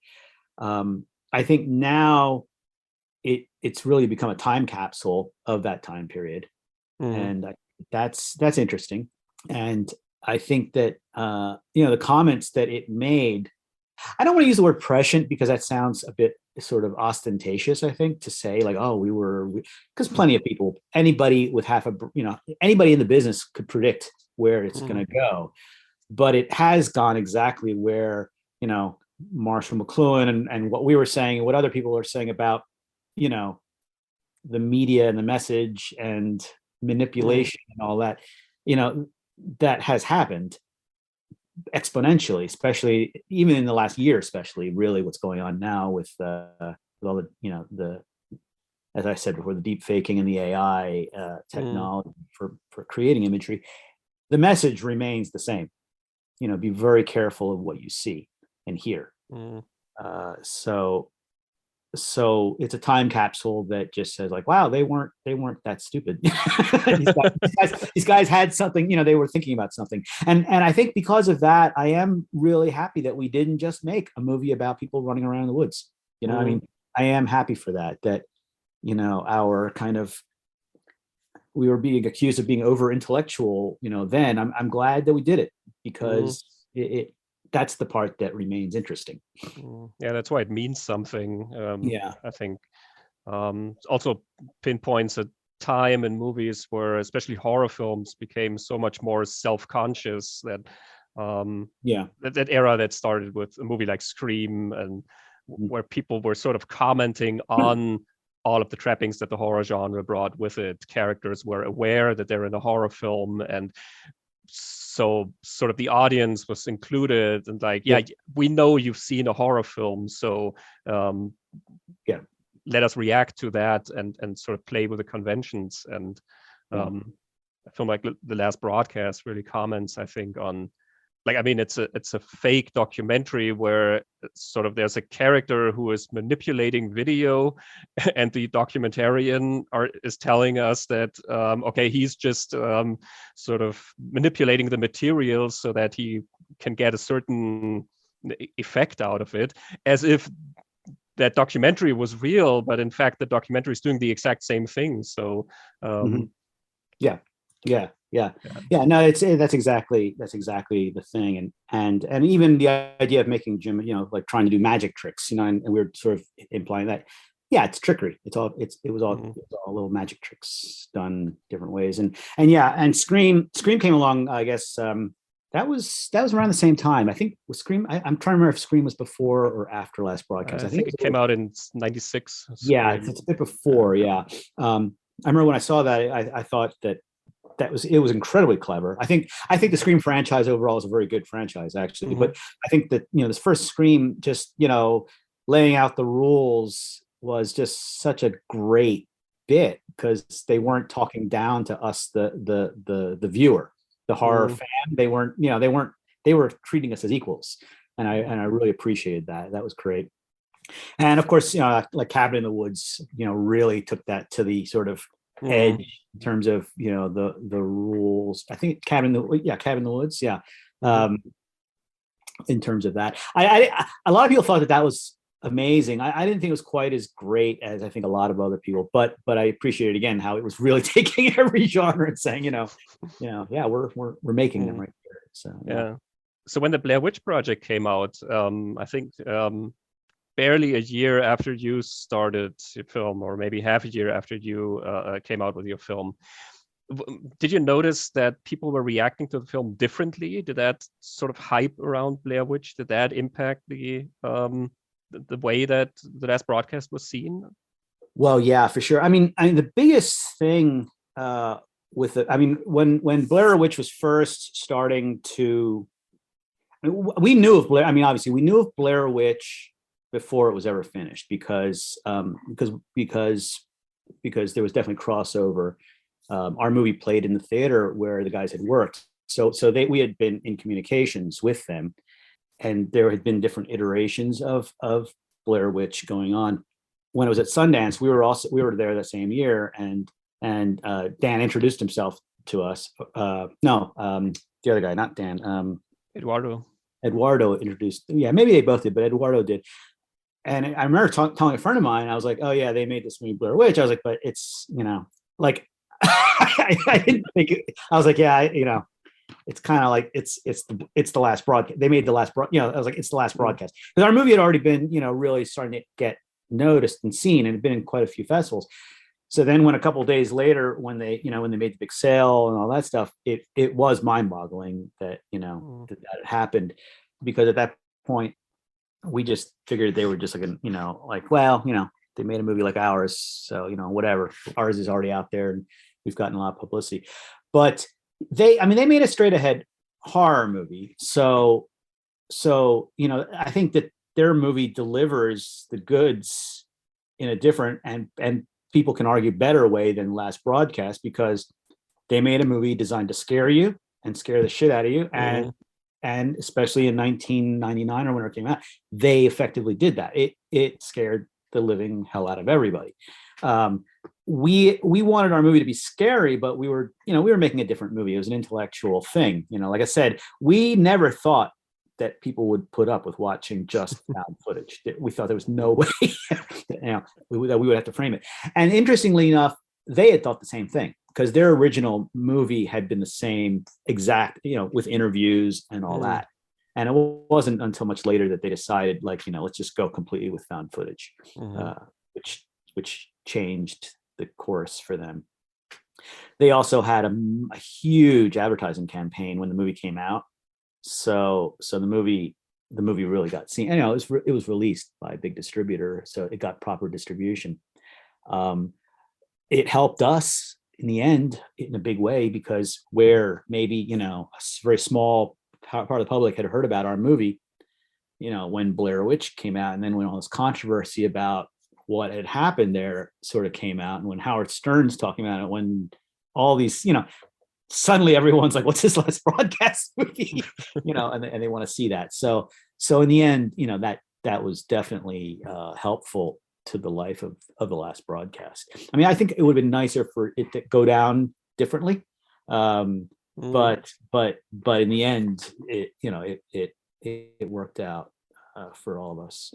I think now it's really become a time capsule of that time period, mm, and that's interesting. And I think that the comments that it made, I don't want to use the word prescient because that sounds a bit sort of ostentatious, I think, to say like, oh, because plenty of people, anybody with anybody in the business could predict where it's going mm, to go, but it has gone exactly where, Marshall McLuhan and what we were saying and what other people are saying about, you know, the media and the message and mm, manipulation and all that, that has happened exponentially, especially even in the last year, especially really what's going on now with all the, as I said before, the deep faking and the AI mm, technology for creating imagery. The message remains the same. Be very careful of what you see and hear. mm. So it's a time capsule that just says like, wow, they weren't that stupid. these guys had something, they were thinking about something. And I think because of that, I am really happy that we didn't just make a movie about people running around in the woods. I Mm, mean, I am happy for that our kind of, we were being accused of being over intellectual, then I'm glad that we did it mm, because it that's the part that remains interesting. mm. Yeah, that's why it means something. Yeah. I think also pinpoints a time in movies where especially horror films became so much more self-conscious that Yeah. that era that started with a movie like Scream, and where people were sort of commenting on all of the trappings that the horror genre brought with it. Characters were aware that they're in a horror film, and so sort of the audience was included, and like, yeah, Yeah. we know you've seen a horror film, so um, Yeah. let us react to that and sort of play with the conventions. And Yeah. I feel like the last broadcast really comments, I think, on, like, I mean, it's a fake documentary where sort of there's a character who is manipulating video, and the documentarian is telling us that okay, he's just sort of manipulating the materials so that he can get a certain effect out of it, as if that documentary was real, but in fact the documentary is doing the exact same thing. So Mhm. um, Yeah. Yeah. Yeah. yeah. Yeah. No, that's exactly the thing. And even the idea of making Jim, like trying to do magic tricks, and we're sort of implying that, yeah, it's trickery. It was all Mm, little magic tricks done different ways. And yeah, and Scream came along, I guess, That was around the same time. I think Scream. I'm trying to remember if Scream was before or after Last Broadcast. I I think think it it was came out in '96. yeah, it's a bit before. Yeah, I remember when I saw that, I thought it was incredibly clever. I think the Scream franchise overall is a very good franchise, actually. But I think that this first Scream, just laying out the rules was just such a great bit because they weren't talking down to us, the viewer, the horror fan. They weren't, they were treating us as equals, and I really appreciated that. That was great. And of course, like Cabin in the Woods, really took that to the sort of edge in terms of the rules. I think Cabin in the Woods, yeah. In terms of that, a lot of people thought that was amazing. I didn't think it was quite as great as I think a lot of other people, but I appreciated again how it was really taking every genre and saying, yeah, we're making them right here. So yeah. So when the Blair Witch Project came out, I think barely a year after you started your film, or maybe half a year after you came out with your film, did you notice that people were reacting to the film differently? Did that sort of hype around Blair Witch, did that impact the way that the Last Broadcast was seen? Well, yeah, for sure. I mean, the biggest thing with it, I mean, when Blair Witch was first starting to, we knew of Blair. I mean, obviously, we knew of Blair Witch before it was ever finished because there was definitely crossover. Our movie played in the theater where the guys had worked, so we had been in communications with them, and there had been different iterations of Blair Witch going on. When it was at Sundance, we were there that same year, and Dan introduced himself to us. The other guy, not Dan. Eduardo introduced. Yeah, maybe they both did, but Eduardo did. And I remember telling a friend of mine, I was like, "Oh yeah, they made this movie Blair Witch." I was like, "But it's like." I didn't think it, I was like, yeah, it's kind of like it's the last broadcast. They made the last I was like, it's the last broadcast because our movie had already been, really starting to get noticed and seen, and had been in quite a few festivals. So then, when a couple of days later, when they made the big sale and all that stuff, it was mind-boggling that that it happened, because at that point we just figured they were just like, they made a movie like ours, so whatever, ours is already out there and we've gotten a lot of publicity. But they made a straight ahead horror movie, so I think that their movie delivers the goods in a different and people can argue better way than Last Broadcast, because they made a movie designed to scare you and scare the shit out of you, and especially in 1999 or when it came out, they effectively did that. It scared the living hell out of everybody. We wanted our movie to be scary, but we were making a different movie. It was an intellectual thing. Like I said, we never thought that people would put up with watching just found footage. We thought there was no way that we would have to frame it. And interestingly enough, they had thought the same thing, because their original movie had been the same exact, with interviews and all that. And it wasn't until much later that they decided, let's just go completely with found footage, which changed the course for them. They also had a huge advertising campaign when the movie came out. So the movie really got seen. It was released by a big distributor, so it got proper distribution. It helped us in the end in a big way, because where maybe a very small part of the public had heard about our movie, when Blair Witch came out, and then when all this controversy about what had happened there sort of came out, and when Howard Stern's talking about it, when all these, suddenly everyone's like, what's this Last Broadcast movie? And they want to see that. So in the end, that was definitely helpful to the life of the Last Broadcast. I mean, I think it would have been nicer for it to go down differently. But in the end, it worked out for all of us.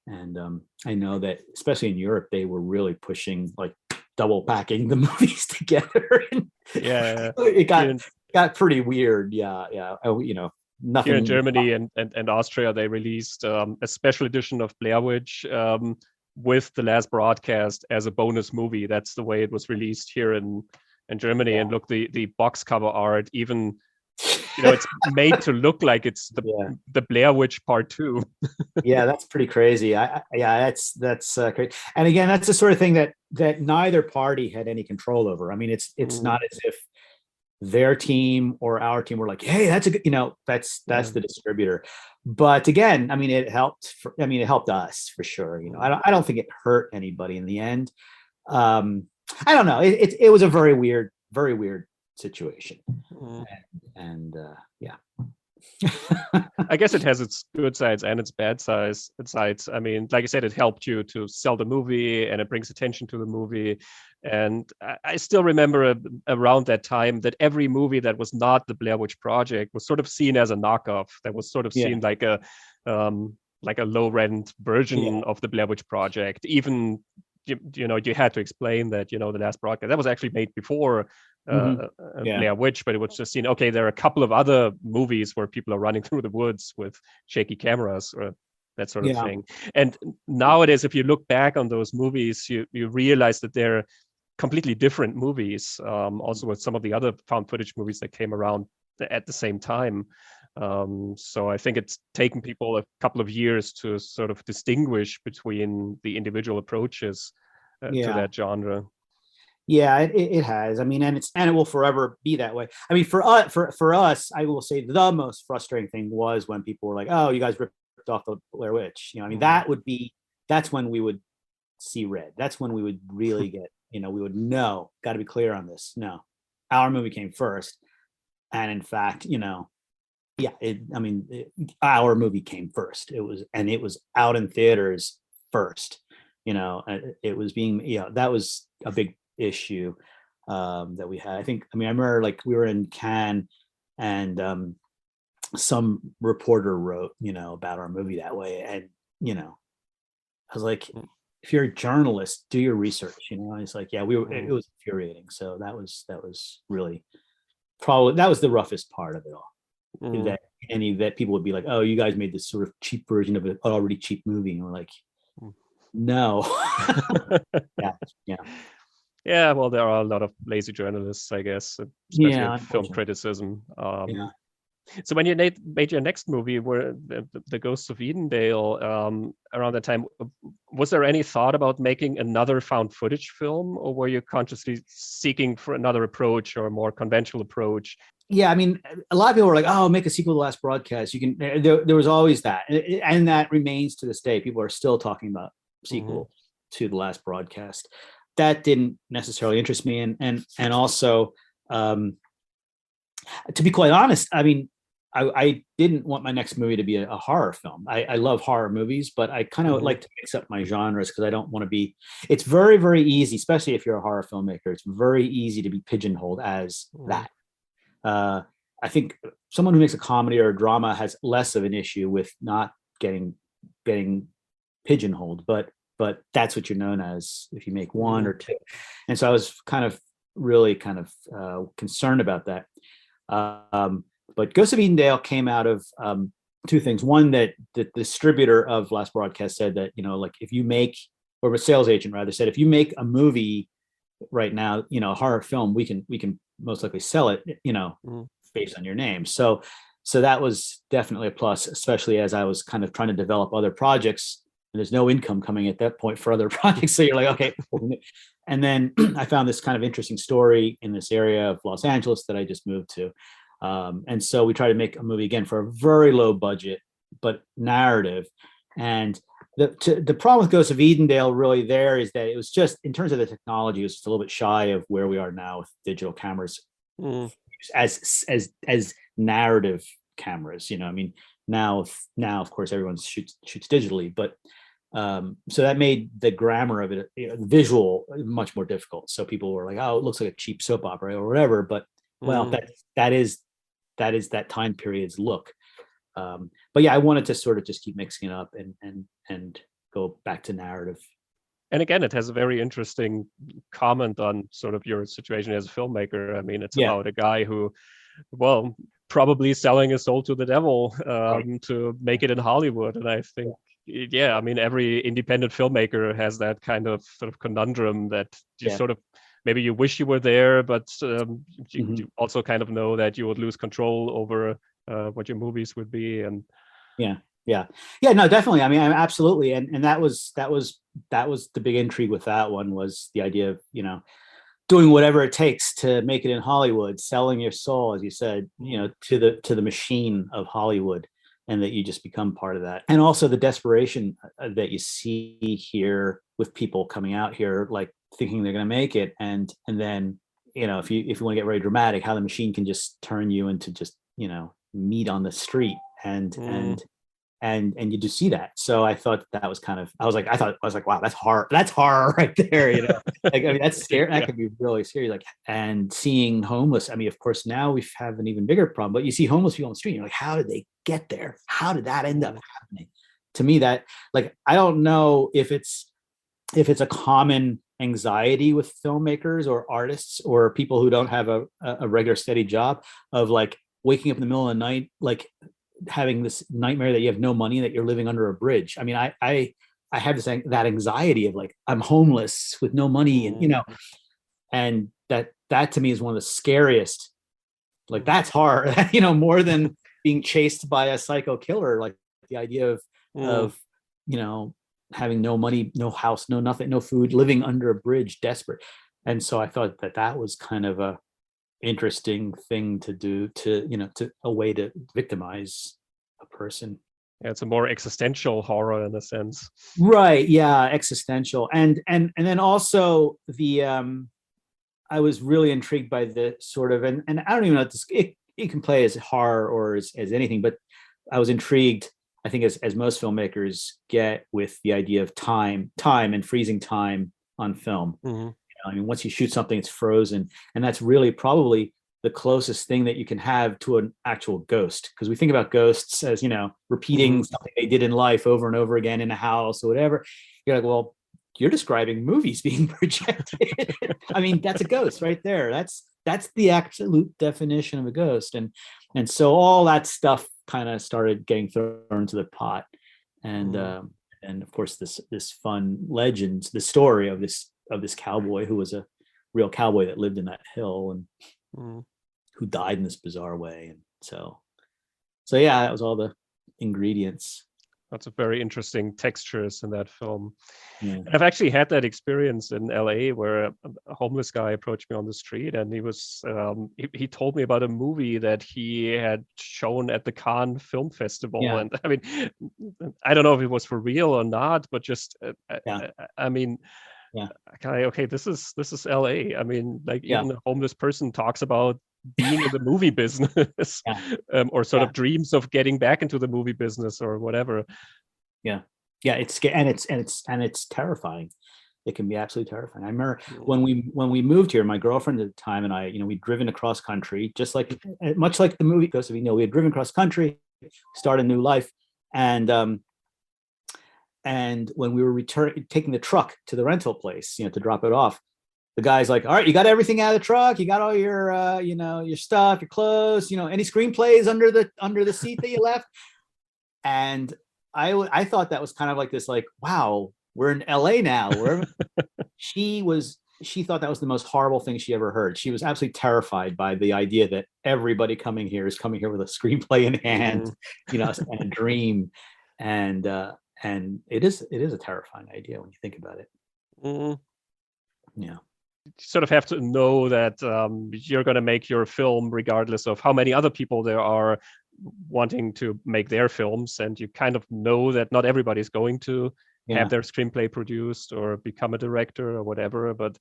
And I know that especially in Europe, they were really pushing, like, double packing the movies together. And it got pretty weird. Yeah. Nothing. Here in Germany and Austria, they released a special edition of Blair Witch with the Last Broadcast as a bonus movie. That's the way it was released here in Germany. And look, the box cover art, even it's made to look like it's the Blair Witch Part 2. Yeah, that's pretty crazy. That's crazy. And again, that's the sort of thing that neither party had any control over. I mean, it's not as if their team or our team were like, hey, that's a good, that's the distributor. But again, I mean, it helped. It helped us for sure. I don't think it hurt anybody in the end. I don't know. It was a very weird situation. And yeah. I guess it has its good sides and its bad sides. I mean, like I said, it helped you to sell the movie, and it brings attention to the movie. And I still remember around that time that every movie that was not the Blair Witch Project was sort of seen as a knockoff. That was sort of seen like a low-rent version of the Blair Witch Project. Even you had to explain that the last broadcast that was actually made before Blair Witch, but it was just seen. Okay, there are a couple of other movies where people are running through the woods with shaky cameras or that sort of thing. And nowadays, if you look back on those movies, you realize that they're completely different movies. Also, with some of the other found footage movies that came around at the same time. So I think it's taken people a couple of years to sort of distinguish between the individual approaches to that genre. Yeah, it has. I mean, and it will forever be that way. I mean, for us, I will say the most frustrating thing was when people were like, "Oh, you guys ripped off the Blair Witch." I mean, that's when we would see red. That's when we would really get, we would know. Got to be clear on this. No, our movie came first, and in fact, our movie came first. It was out in theaters first. It was being, that was a big issue that we had. I remember like we were in Cannes and some reporter wrote, about our movie that way. And, I was like, if you're a journalist, do your research, It's like, it was infuriating. So that was really probably, that was the roughest part of it all. That people would be like, oh, you guys made this sort of cheap version of an already cheap movie. And we're like, no. Yeah, well, there are a lot of lazy journalists, I guess, especially in film criticism. So when you made your next movie, where the Ghosts of Edendale, around that time, was there any thought about making another found footage film, or were you consciously seeking for another approach or a more conventional approach? Yeah, I mean, a lot of people were like, "Oh, make a sequel to The Last Broadcast." You can. There was always that, and that remains to this day. People are still talking about sequel to The Last Broadcast. That didn't necessarily interest me, and also, to be quite honest, I mean, I didn't want my next movie to be a horror film. I love horror movies, but I kind of like to mix up my genres because I don't want to be. It's very, very easy, especially if you're a horror filmmaker. It's very easy to be pigeonholed as that. I think someone who makes a comedy or a drama has less of an issue with not getting pigeonholed, but that's what you're known as if you make one or two. And so I was really concerned about that. But Ghosts of Edendale came out of two things. One, that the distributor of Last Broadcast said that, like if you make, or a sales agent rather said, if you make a movie right now, a horror film, we can most likely sell it, based on your name. So that was definitely a plus, especially as I was kind of trying to develop other projects. And there's no income coming at that point for other projects. So you're like, okay. And then I found this kind of interesting story in this area of Los Angeles that I just moved to. And so we tried to make a movie again for a very low budget, but narrative. And the problem with Ghosts of Edendale really there is that it was just, in terms of the technology, it was just a little bit shy of where we are now with digital cameras as narrative cameras. I mean, now of course everyone shoots digitally, but so that made the grammar of it, visual, much more difficult. So people were like, oh, it looks like a cheap soap opera or whatever, but well, that is that time period's look. But yeah, I wanted to sort of just keep mixing it up and go back to narrative. And again, it has a very interesting comment on sort of your situation as a filmmaker. I mean, it's about a guy who, well, probably selling his soul to the devil to make it in Hollywood. And I think, I mean, every independent filmmaker has that kind of sort of conundrum that you sort of maybe you wish you were there, but Mm-hmm. you also kind of know that you would lose control over what your movies would be. And yeah, no, definitely. I mean, absolutely. And that was the big intrigue with that one, was the idea of, doing whatever it takes to make it in Hollywood, selling your soul, as you said, to the machine of Hollywood, and that you just become part of that. And also the desperation that you see here with people coming out here, like thinking they're going to make it. And then, if you want to get very dramatic, how the machine can just turn you into just, meat on the street. And you do see that. So I thought that was kind of, I was like, wow, that's horror right there. Like, I mean, that's scary. That could be really scary. Like, and seeing homeless, I mean, of course, now we have an even bigger problem, but you see homeless people on the street, you're like, how did they get there? How did that end up happening? To me, that, like, I don't know if it's a common anxiety with filmmakers or artists or people who don't have a regular steady job, of like waking up in the middle of the night, like having this nightmare that you have no money, that you're living under a bridge. I mean, I have that anxiety of like, I'm homeless with no money, and and that to me is one of the scariest. Like, that's hard, more than being chased by a psycho killer. Like, the idea of having no money, no house, no nothing, no food, living under a bridge, desperate. And so I thought that was kind of a interesting thing to do, to a way to victimize a person. Yeah, it's a more existential horror in a sense. Right. Yeah. Existential. And then also the, I was really intrigued by the sort of, and I don't even know if this, it can play as horror or as anything, but I was intrigued, I think, as most filmmakers get, with the idea of time and freezing time on film. I mean, once you shoot something, it's frozen. And that's really probably the closest thing that you can have to an actual ghost. Because we think about ghosts as, repeating something they did in life over and over again in a house or whatever. You're like, well, you're describing movies being projected. I mean, that's a ghost right there. That's the absolute definition of a ghost. And so all that stuff kind of started getting thrown into the pot. And of course, this fun legend, the story of this cowboy who was a real cowboy that lived in that hill, and who died in this bizarre way. And so yeah, that was all the ingredients. Lots of very interesting textures in that film. Yeah. I've actually had that experience in LA, where a homeless guy approached me on the street, and he was he told me about a movie that he had shown at the Cannes Film Festival. Yeah. And I mean, I don't know if it was for real or not, but just I mean, okay, this is LA. I mean, like, even a homeless person talks about being in the movie business, or sort of dreams of getting back into the movie business or whatever. It's terrifying. It can be absolutely terrifying. I remember when we moved here, my girlfriend at the time and I, we'd driven across country, just like, much like the movie Ghosts of Edendale, we had driven across country, start a new life. And when we were taking the truck to the rental place, to drop it off, the guy's like, all right, you got everything out of the truck, you got all your your stuff, your clothes, any screenplays under the seat that you left. And I thought that was kind of like this, like, wow, we're in LA now. She thought that was the most horrible thing she ever heard. She was absolutely terrified by the idea that everybody coming here is coming here with a screenplay in hand, and a dream. And it is a terrifying idea when you think about it. Yeah. You sort of have to know that you're going to make your film regardless of how many other people there are wanting to make their films, and you kind of know that not everybody's going to have their screenplay produced or become a director or whatever. But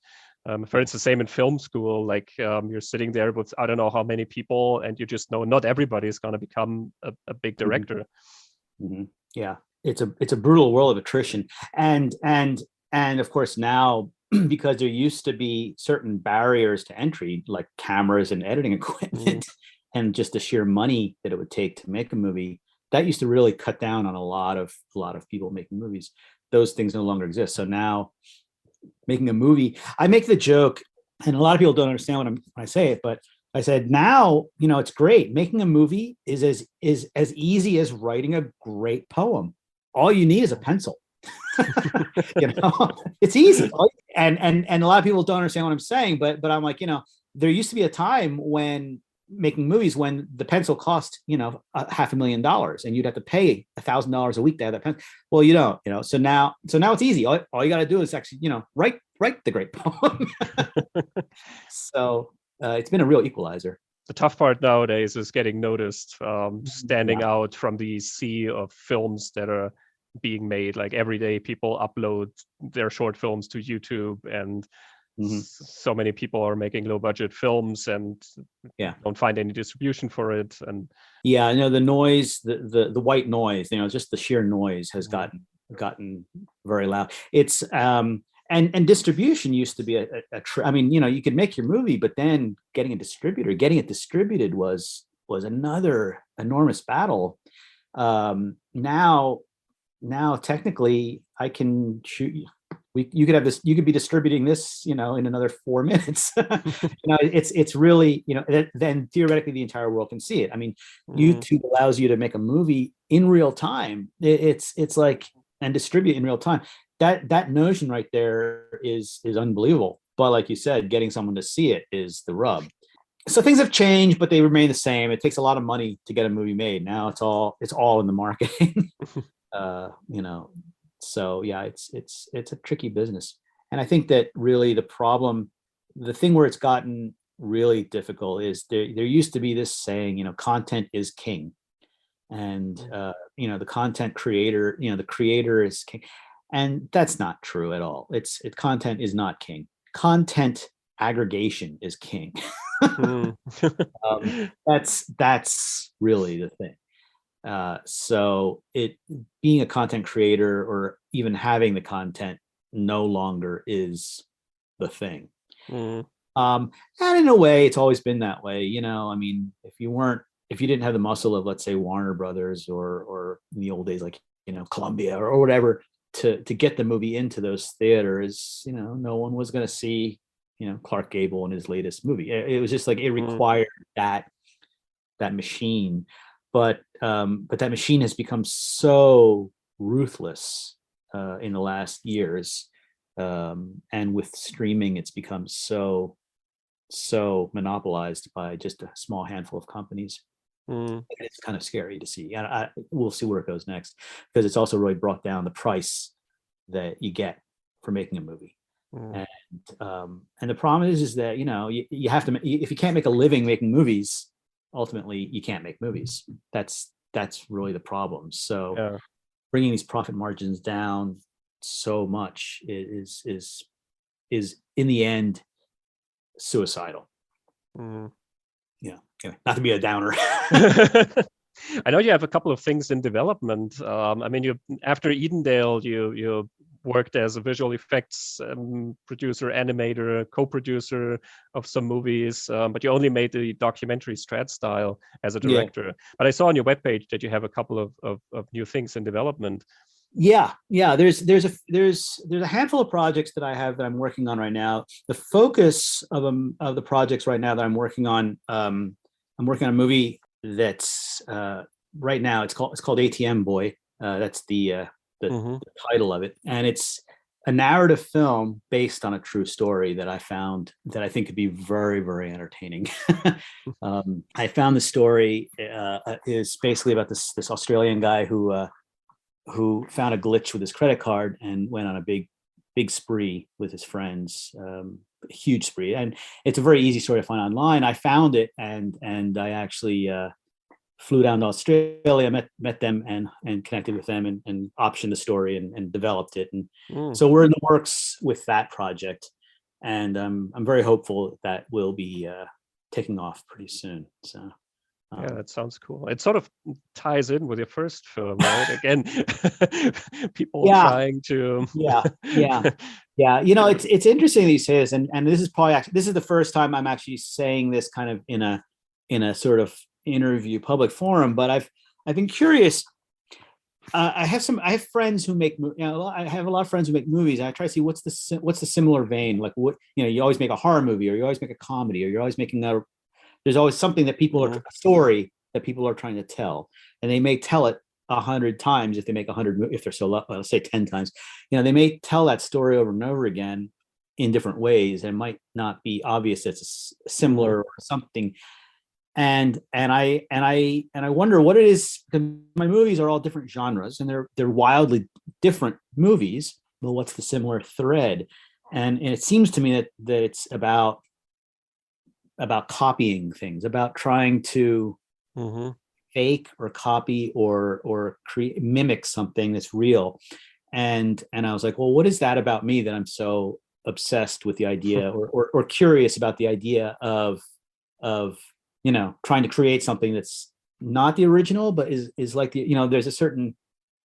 for instance, same in film school, like you're sitting there with I don't know how many people, and you just know not everybody is going to become a big director. Yeah, it's a brutal world of attrition, and of course now, because there used to be certain barriers to entry, like cameras and editing equipment, and just the sheer money that it would take to make a movie, that used to really cut down on a lot of people making movies. Those things no longer exist. So now, making a movie, I make the joke, and a lot of people don't understand when I say it, but I said, now, it's great. Making a movie is as easy as writing a great poem. All you need is a pencil. It's easy. and a lot of people don't understand what I'm saying, but I'm like, there used to be a time when making movies when the pencil cost, $500,000 and you'd have to pay $1,000 a week to have that pencil. Well, you don't, so now it's easy. All you got to do is actually, write the great poem. So it's been a real equalizer. The tough part nowadays is getting noticed, standing out from the sea of films that are being made. Like every day people upload their short films to YouTube, and so many people are making low budget films and don't find any distribution for it. And the noise, the white noise, just the sheer noise has gotten very loud. It's and distribution used to be you could make your movie, but then getting it distributed was another enormous battle. Now technically I can shoot you could have this, you could be distributing this, in another 4 minutes. It's really, then theoretically the entire world can see it. I mean, YouTube allows you to make a movie in real time. It's like, and distribute in real time. That notion right there is unbelievable. But like you said, getting someone to see it is the rub. So things have changed, but they remain the same. It takes a lot of money to get a movie made. Now it's all in the marketing. So yeah, it's a tricky business. And I think that really the thing where it's gotten really difficult is there used to be this saying, content is king. And the content creator, the creator is king. And that's not true at all. Content is not king. Content aggregation is king. That's really the thing. So being a content creator or even having the content no longer is the thing. And in a way, it's always been that way. I mean, if you didn't have the muscle of, let's say, Warner Brothers or in the old days, like, Columbia or whatever, to get the movie into those theaters, no one was going to see, Clark Gable in his latest movie. It was just like, it required that machine. But that machine has become so ruthless in the last years, and with streaming, it's become so monopolized by just a small handful of companies. It's kind of scary to see, and we'll see where it goes next, because it's also really brought down the price that you get for making a movie. And the problem is that you have to, if you can't make a living making movies, ultimately you can't make movies. That's really the problem. So bringing these profit margins down so much is in the end suicidal. Anyway, not to be a downer. I know you have a couple of things in development. I mean, after Edendale, you worked as a visual effects producer, animator, co-producer of some movies, but you only made the documentary STRAD STYLE as a director. But I saw on your webpage that you have a couple of new things in development. Yeah. There's a handful of projects that I have that I'm working on right now. The focus of the projects right now that I'm working on a movie that's right now it's called ATM Boy. That's the title of it, and it's a narrative film based on a true story that I found that I think could be very, very entertaining. I found the story is basically about this Australian guy who found a glitch with his credit card and went on a big spree with his friends, a huge spree. And it's a very easy story to find online. I found it and I actually flew down to Australia, met them and connected with them and optioned the story and developed it. And so we're in the works with that project. And I'm very hopeful that will be taking off pretty soon. So. Yeah, that sounds cool. It sort of ties in with your first film, right? Again, people trying to. Yeah. It's interesting these days, and this is the first time I'm actually saying this kind of in a sort of interview public forum. But I've been curious. I have friends who make. I have a lot of friends who make movies. And I try to see what's the similar vein. Like what you always make a horror movie, or you always make a comedy, or you're always making a. There's always something that people are a story that people are trying to tell, and they may tell it 100 times if they make 100. If they're so lucky, let's say 10 times. They may tell that story over and over again. in different ways, and it might not be obvious it's similar or something. And I wonder what it is, because my movies are all different genres and they're wildly different movies. Well, what's the similar thread? And it seems to me that it's about copying things, about trying to fake or copy or create, mimic something that's real. And I was like, well, what is that about me that I'm so obsessed with the idea or curious about the idea of trying to create something that's not the original, but is like there's a certain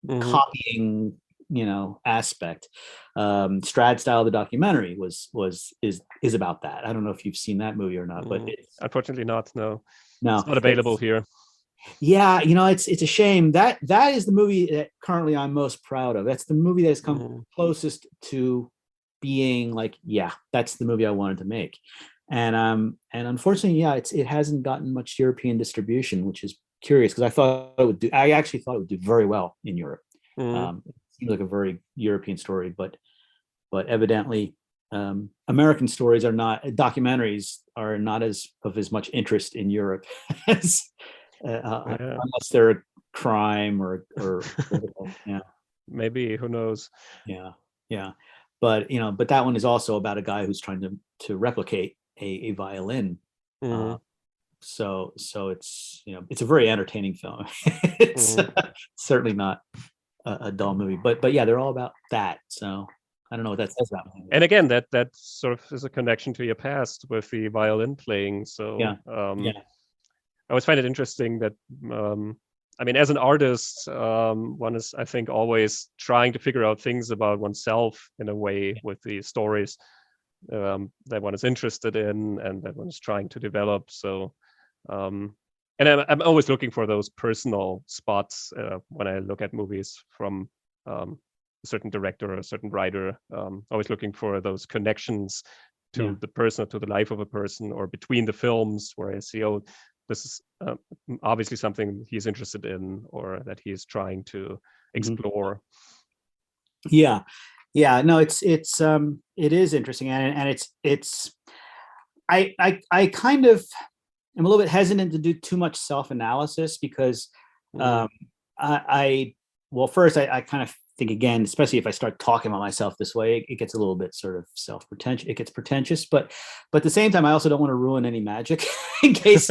copying aspect. STRAD Style, the documentary, is about that. I don't know if you've seen that movie or not, but it's unfortunately not. No, it's not available here. Yeah, it's a shame. That is the movie that currently I'm most proud of. That's the movie that's come closest to being like, yeah, that's the movie I wanted to make. And unfortunately, yeah, it hasn't gotten much European distribution, which is curious, because I actually thought it would do very well in Europe. It seems like a very European story, but evidently American documentaries are not of as much interest in Europe as unless they're a crime or yeah, maybe, who knows. Yeah, but that one is also about a guy who's trying to replicate a violin. So it's it's a very entertaining film. It's certainly not a dull movie, but yeah, they're all about that. So I don't know what that says about me. And again, that sort of is a connection to your past with the violin playing. So I always find it interesting that I mean, as an artist, one is, I think, always trying to figure out things about oneself in a way with the stories that one is interested in and that one is trying to develop. So, and I'm always looking for those personal spots when I look at movies from a certain director or a certain writer. Always looking for those connections to the person, to the life of a person, or between the films, where I see, oh, this is obviously something he's interested in or that he is trying to explore. Yeah, no, it is interesting, and it's I kind of am a little bit hesitant to do too much self-analysis, because I first I kind of think, again, especially if I start talking about myself this way, it gets a little bit sort of self-pretentious. It gets pretentious, but at the same time, I also don't want to ruin any magic in case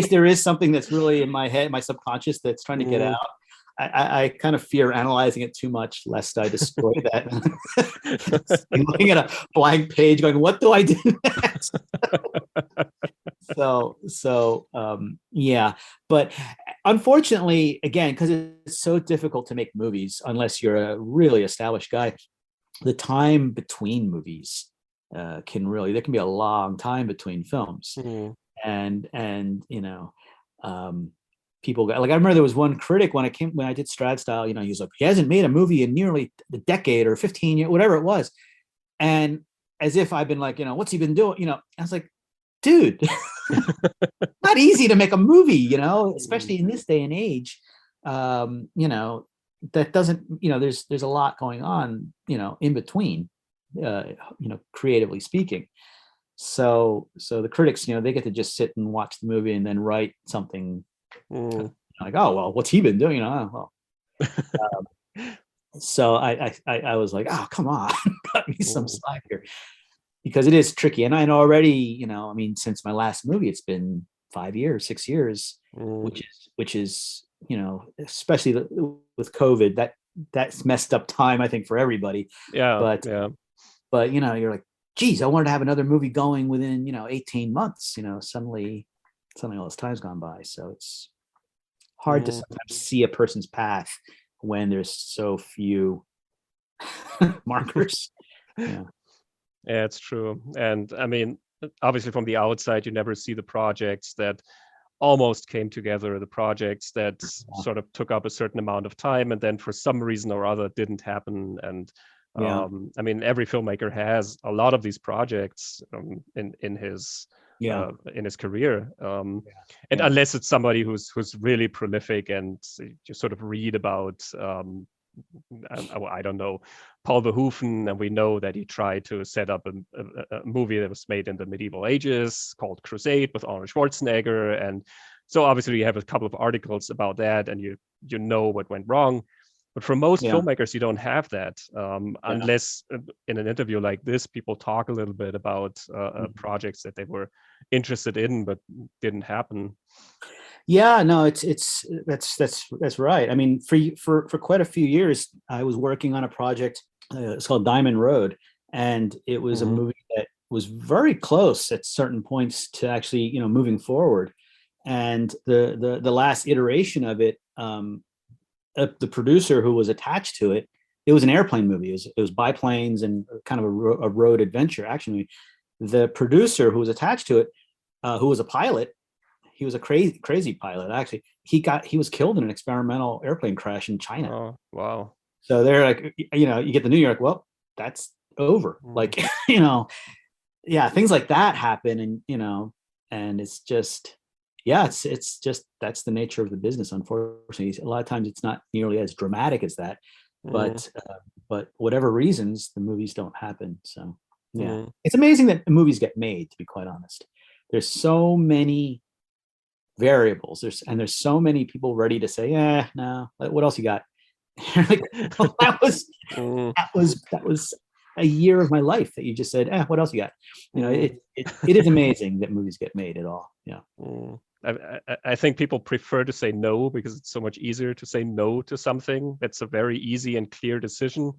there is something that's really in my head, my subconscious, that's trying to get out. I kind of fear analyzing it too much, lest I destroy that. Looking at a blank page, going, "What do I do next?" Yeah, but unfortunately, again, because it's so difficult to make movies unless you're a really established guy, the time between movies there can be a long time between films, and people got, like, I remember there was one critic when I did STRAD Style, he was like, he hasn't made a movie in nearly a decade or 15 years, whatever it was, and as if I've been like, what's he been doing? I was like, dude, not easy to make a movie, especially in this day and age. That doesn't, there's a lot going on, in between, creatively speaking. So the critics, they get to just sit and watch the movie and then write something like, oh, well, what's he been doing? So I was like, oh, come on, cut me some slack here, because it is tricky. And I know already, since my last movie, it's been 5 years, 6 years, which is, especially with COVID, that's messed up time, I think, for everybody. But you're like, geez, I wanted to have another movie going within, 18 months, suddenly all this time's gone by. So it's hard to sometimes see a person's path when there's so few markers. Yeah, it's true. And I mean, obviously from the outside, you never see the projects that almost came together, the projects that sort of took up a certain amount of time and then for some reason or other didn't happen. And I mean, every filmmaker has a lot of these projects in his career, and unless it's somebody who's really prolific, and you sort of read about I don't know, Paul Verhoeven, and we know that he tried to set up a movie that was made in the medieval ages called Crusade with Arnold Schwarzenegger. And so obviously you have a couple of articles about that, and you know what went wrong. But for most filmmakers, you don't have that, unless in an interview like this, people talk a little bit about projects that they were interested in but didn't happen. Yeah, no, that's right. I mean, for quite a few years, I was working on a project. It's called Diamond Road, and it was a movie that was very close at certain points to actually, moving forward. And the last iteration of it, the producer who was attached to it, it was an airplane movie. It was biplanes and kind of a road adventure action movie. The producer who was attached to it, who was a pilot, he was a crazy pilot. Actually, he was killed in an experimental airplane crash in China. Oh, wow. So they're like, you get the New York, well, that's over. Like, things like that happen, and and it's just, it's just, that's the nature of the business. Unfortunately, a lot of times it's not nearly as dramatic as that, but whatever reasons, the movies don't happen. So it's amazing that movies get made, to be quite honest. There's so many variables, there's so many people ready to say, no, what else you got? Like, well, that was a year of my life that you just said, what else you got? It is amazing that movies get made at all. I think people prefer to say no because it's so much easier to say no to something. That's a very easy and clear decision,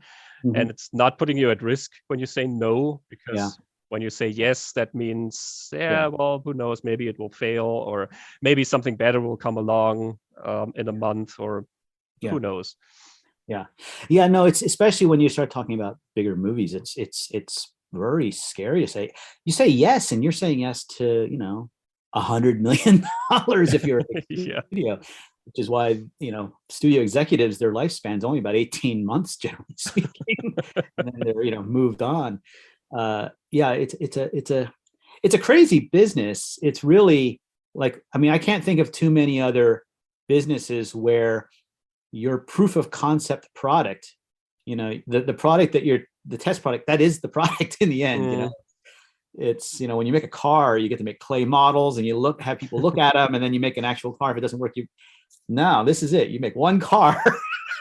and it's not putting you at risk when you say no, because when you say yes, that means, well, who knows, maybe it will fail, or maybe something better will come along in a month, or who knows. No, it's especially when you start talking about bigger movies, it's very scary to say. You say yes, and you're saying yes to, $100 million if you're a studio, which is why, studio executives, their lifespan's only about 18 months, generally speaking, and then they're, moved on. It's a crazy business. It's really like, I mean, I can't think of too many other businesses where your proof of concept product, the product that the test product, that is the product in the end. It's, when you make a car, you get to make clay models and you have people look at them, and then you make an actual car. If it doesn't work, this is it. You make one car.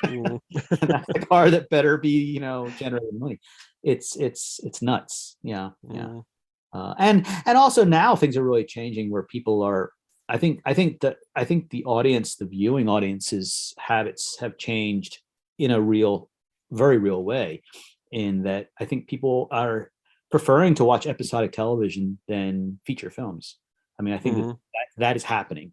And that's the car that better be, generating money. It's nuts. And also now things are really changing where people are, I think the audience, the viewing audience's habits have changed in a very real way, in that I think people are preferring to watch episodic television than feature films. I mean, I think that is happening,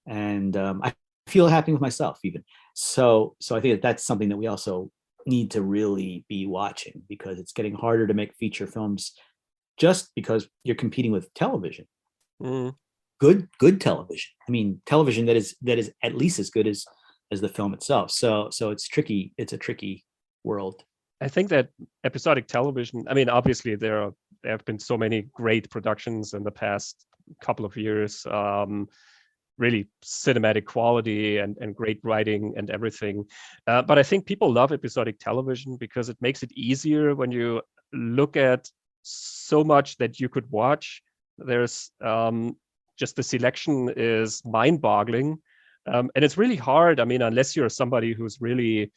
and I feel it happening with myself even. So I think that's something that we also need to really be watching, because it's getting harder to make feature films just because you're competing with television. Good television. I mean, television that is at least as good as the film itself. So it's tricky. It's a tricky world. I think that episodic television, I mean, obviously there have been so many great productions in the past couple of years, really cinematic quality and great writing and everything. But I think people love episodic television because it makes it easier when you look at so much that you could watch. There's just the selection is mind-boggling. And it's really hard. I mean, unless you're somebody who's really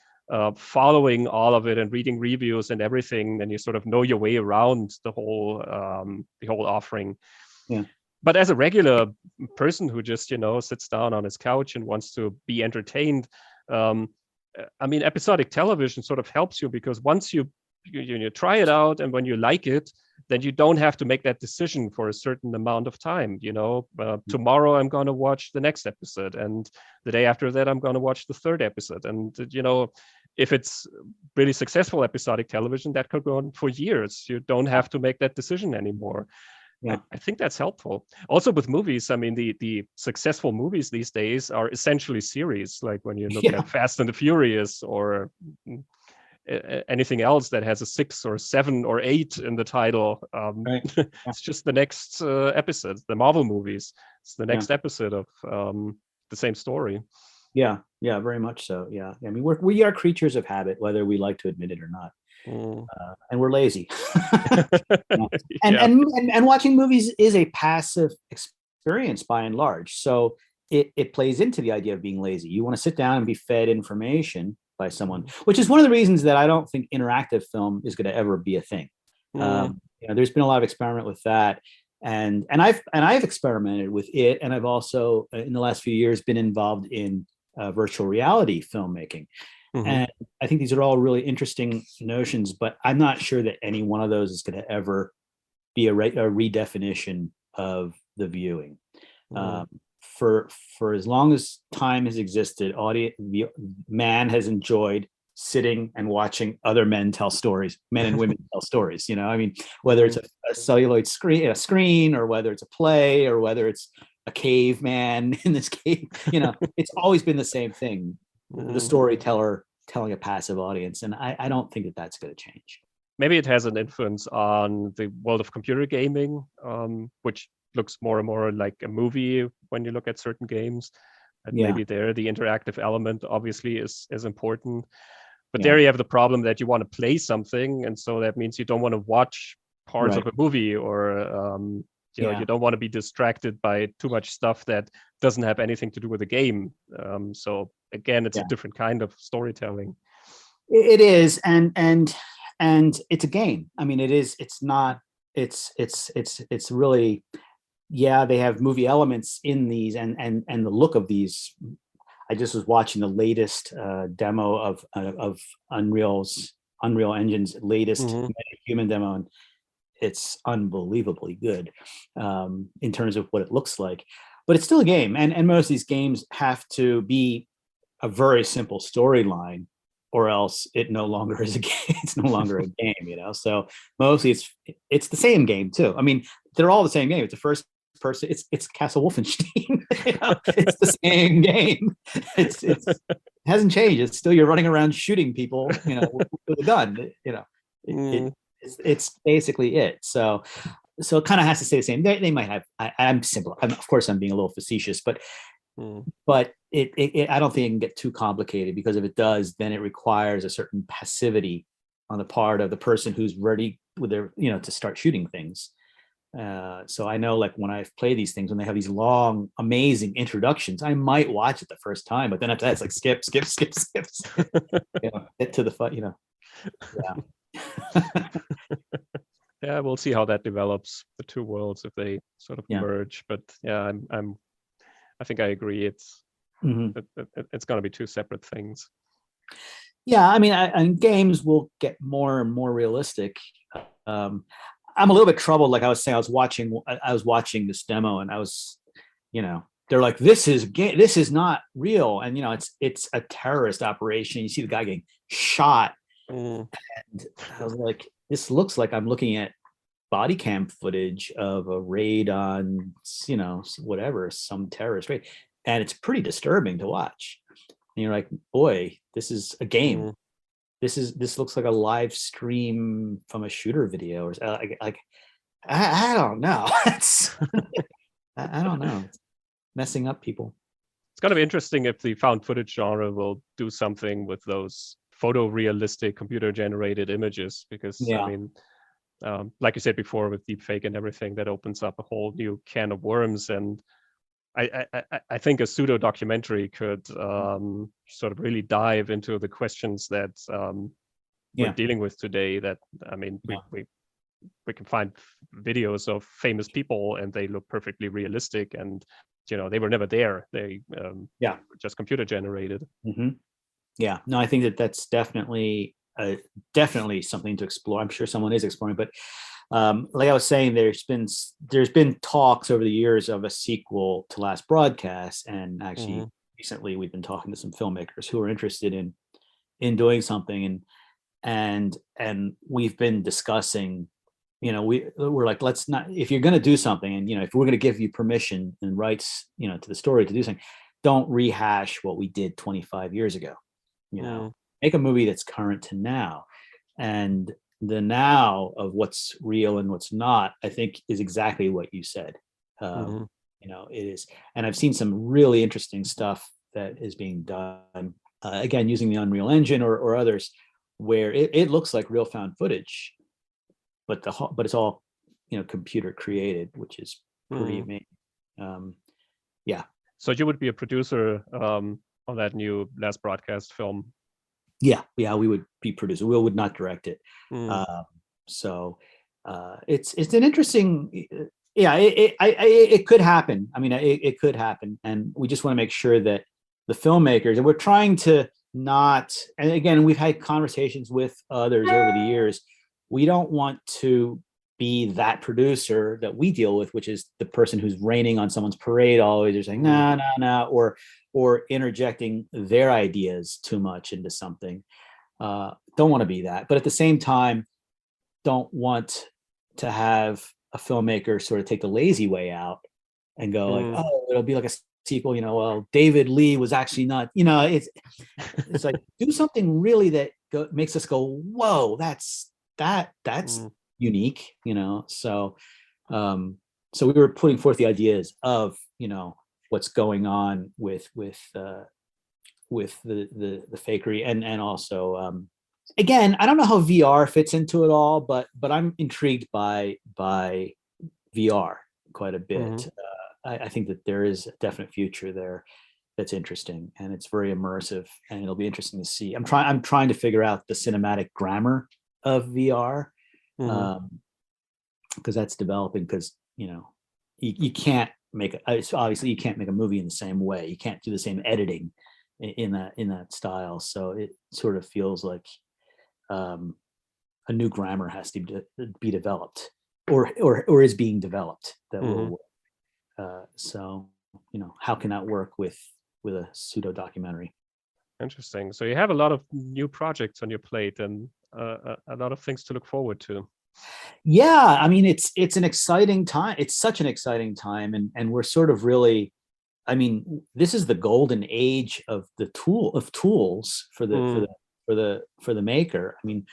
following all of it and reading reviews and everything, then you sort of know your way around the whole offering. But as a regular person who just, sits down on his couch and wants to be entertained, I mean, episodic television sort of helps you, because once you try it out, and when you like it, then you don't have to make that decision for a certain amount of time. Tomorrow I'm going to watch the next episode, and the day after that I'm going to watch the third episode. And if it's really successful episodic television, that could go on for years. You don't have to make that decision anymore. I think that's helpful. Also with movies, I mean, the successful movies these days are essentially series. Like when you look at Fast and the Furious, or anything else that has a 6 or 7 or 8 in the title. It's just the next episode. The Marvel movies, it's the next episode of the same story. Yeah, yeah, very much so. Yeah, I mean, we are creatures of habit, whether we like to admit it or not, Mm. and we're lazy. Yeah. Yeah. And watching movies is a passive experience by and large. So it plays into the idea of being lazy. You want to sit down and be fed information by someone, which is one of the reasons that I don't think interactive film is going to ever be a thing. Mm. There's been a lot of experiment with that, and I've experimented with it, and I've also in the last few years been involved in virtual reality filmmaking. Mhm. And I think these are all really interesting notions, but I'm not sure that any one of those is going to ever be a redefinition of the viewing. Mm. Um, for as long as time has existed, man has enjoyed sitting and watching other men tell stories, men and women tell stories. I mean, whether it's Mm. a celluloid screen, or whether it's a play, or whether it's a caveman in this cave, it's always been the same thing. The Mm. storyteller telling a passive audience, and I don't think that that's going to change. Maybe it has an influence on the world of computer gaming, which looks more and more like a movie when you look at certain games. And Yeah, maybe there the interactive element obviously is important. But yeah, there you have the problem that you want to play something, and so that means you don't want to watch parts right, of a movie, or yeah, you don't want to be distracted by too much stuff that doesn't have anything to do with the game. So again, it's a yeah. different kind of storytelling. It is, and it's a game. I mean, it is. It's not. It's really. Yeah, they have movie elements in these, and the look of these. I just was watching the latest demo of Unreal Engine's latest Hmm. human demo, and it's unbelievably good in terms of what it looks like. But it's still a game, and most of these games have to be a very simple storyline, or else it no longer is a game. It's no longer a game. So mostly it's the same game too. I mean, they're all the same game. It's the first person. It's Castle Wolfenstein. It's the same game. It hasn't changed. It's still you're running around shooting people, with a gun. Mm. It's basically it. So it kind of has to stay the same. They might have. I'm simple. Of course, I'm being a little facetious, but Mm. I don't think it can get too complicated, because if it does, then it requires a certain passivity on the part of the person who's ready with their, to start shooting things. So I know, like, when I play these things, when they have these long, amazing introductions, I might watch it the first time, but then after that, it's like skip, skip, skip, skip, skip. Get to the fun. Yeah, Yeah, we'll see how that develops, the two worlds, if they sort of yeah. merge. But yeah, I think I agree. Mhm. It's going to be two separate things. Yeah, I mean, and games will get more and more realistic. Um, I'm a little bit troubled. Like I was saying, I was watching this demo, and I was, they're like, this is not real, and it's a terrorist operation. You see the guy getting shot, Mm. and I was like, this looks like I'm looking at body cam footage of a raid on, whatever, some terrorist raid, and it's pretty disturbing to watch. And you're like, boy, this is a game. Mm. This looks like a live stream from a shooter video, or like I don't know. I don't know. It's messing up people. It's going to be interesting if the found footage genre will do something with those photorealistic computer generated images, because I Yeah, mean, like you said before, with deepfake and everything, that opens up a whole new can of worms. And I think a pseudo documentary could sort of really dive into the questions that we're yeah, dealing with today. That I mean, yeah, we can find videos of famous people and they look perfectly realistic, and they were never there. They yeah. were just computer generated. Hmm. Yeah. No, I think that that's definitely something to explore. I'm sure someone is exploring, but like I was saying, there's been talks over the years of a sequel to Last Broadcast, and Hmm. actually recently we've been talking to some filmmakers who are interested in doing something, and we've been discussing. We're like, let's not, if you're going to do something, and if we're going to give you permission and rights, to the story to do something, don't rehash what we did 25 years ago. you know Mm. Make a movie that's current to now, and the now of what's real and what's not, I think, is exactly what you said. Hmm. It is, and I've seen some really interesting stuff that is being done, again, using the Unreal Engine or others, where it looks like real found footage, but it's all, computer created, which is pretty amazing. Yeah. So you would be a producer on that new Last Broadcast film? Yeah, we would be producer. We would not direct it. So it's an interesting. Yeah, it could happen. I mean, it could happen, and we just want to make sure that the filmmakers, and we're trying to not. And again, we've had conversations with others over the years. We don't want to be that producer that we deal with, which is the person who's raining on someone's parade always, or saying no, or interjecting their ideas too much into something. Don't want to be that, but at the same time, don't want to have a filmmaker sort of take the lazy way out and go like, oh, it'll be like a sequel, well, David Lee was actually not, it's like, do something really that makes us go, whoa, that's unique, so we were putting forth the ideas of, what's going on with the fakery, and also again, I don't know how VR fits into it all, but I'm intrigued by VR quite a bit. I think that there is a definite future there that's interesting, and it's very immersive, and it'll be interesting to see. I'm trying to figure out the cinematic grammar of VR, because that's developing, because you can't make obviously you can't make a movie in the same way. You can't do the same editing in that style, so it sort of feels like a new grammar has to be developed, or is being developed, that will work. So how can that work with a pseudo documentary? Interesting. So you have a lot of new projects on your plate, and a lot of things to look forward to. Yeah, I mean, it's an exciting time. It's such an exciting time, and we're sort of really, I mean, this is the golden age of tools for the maker. I mean,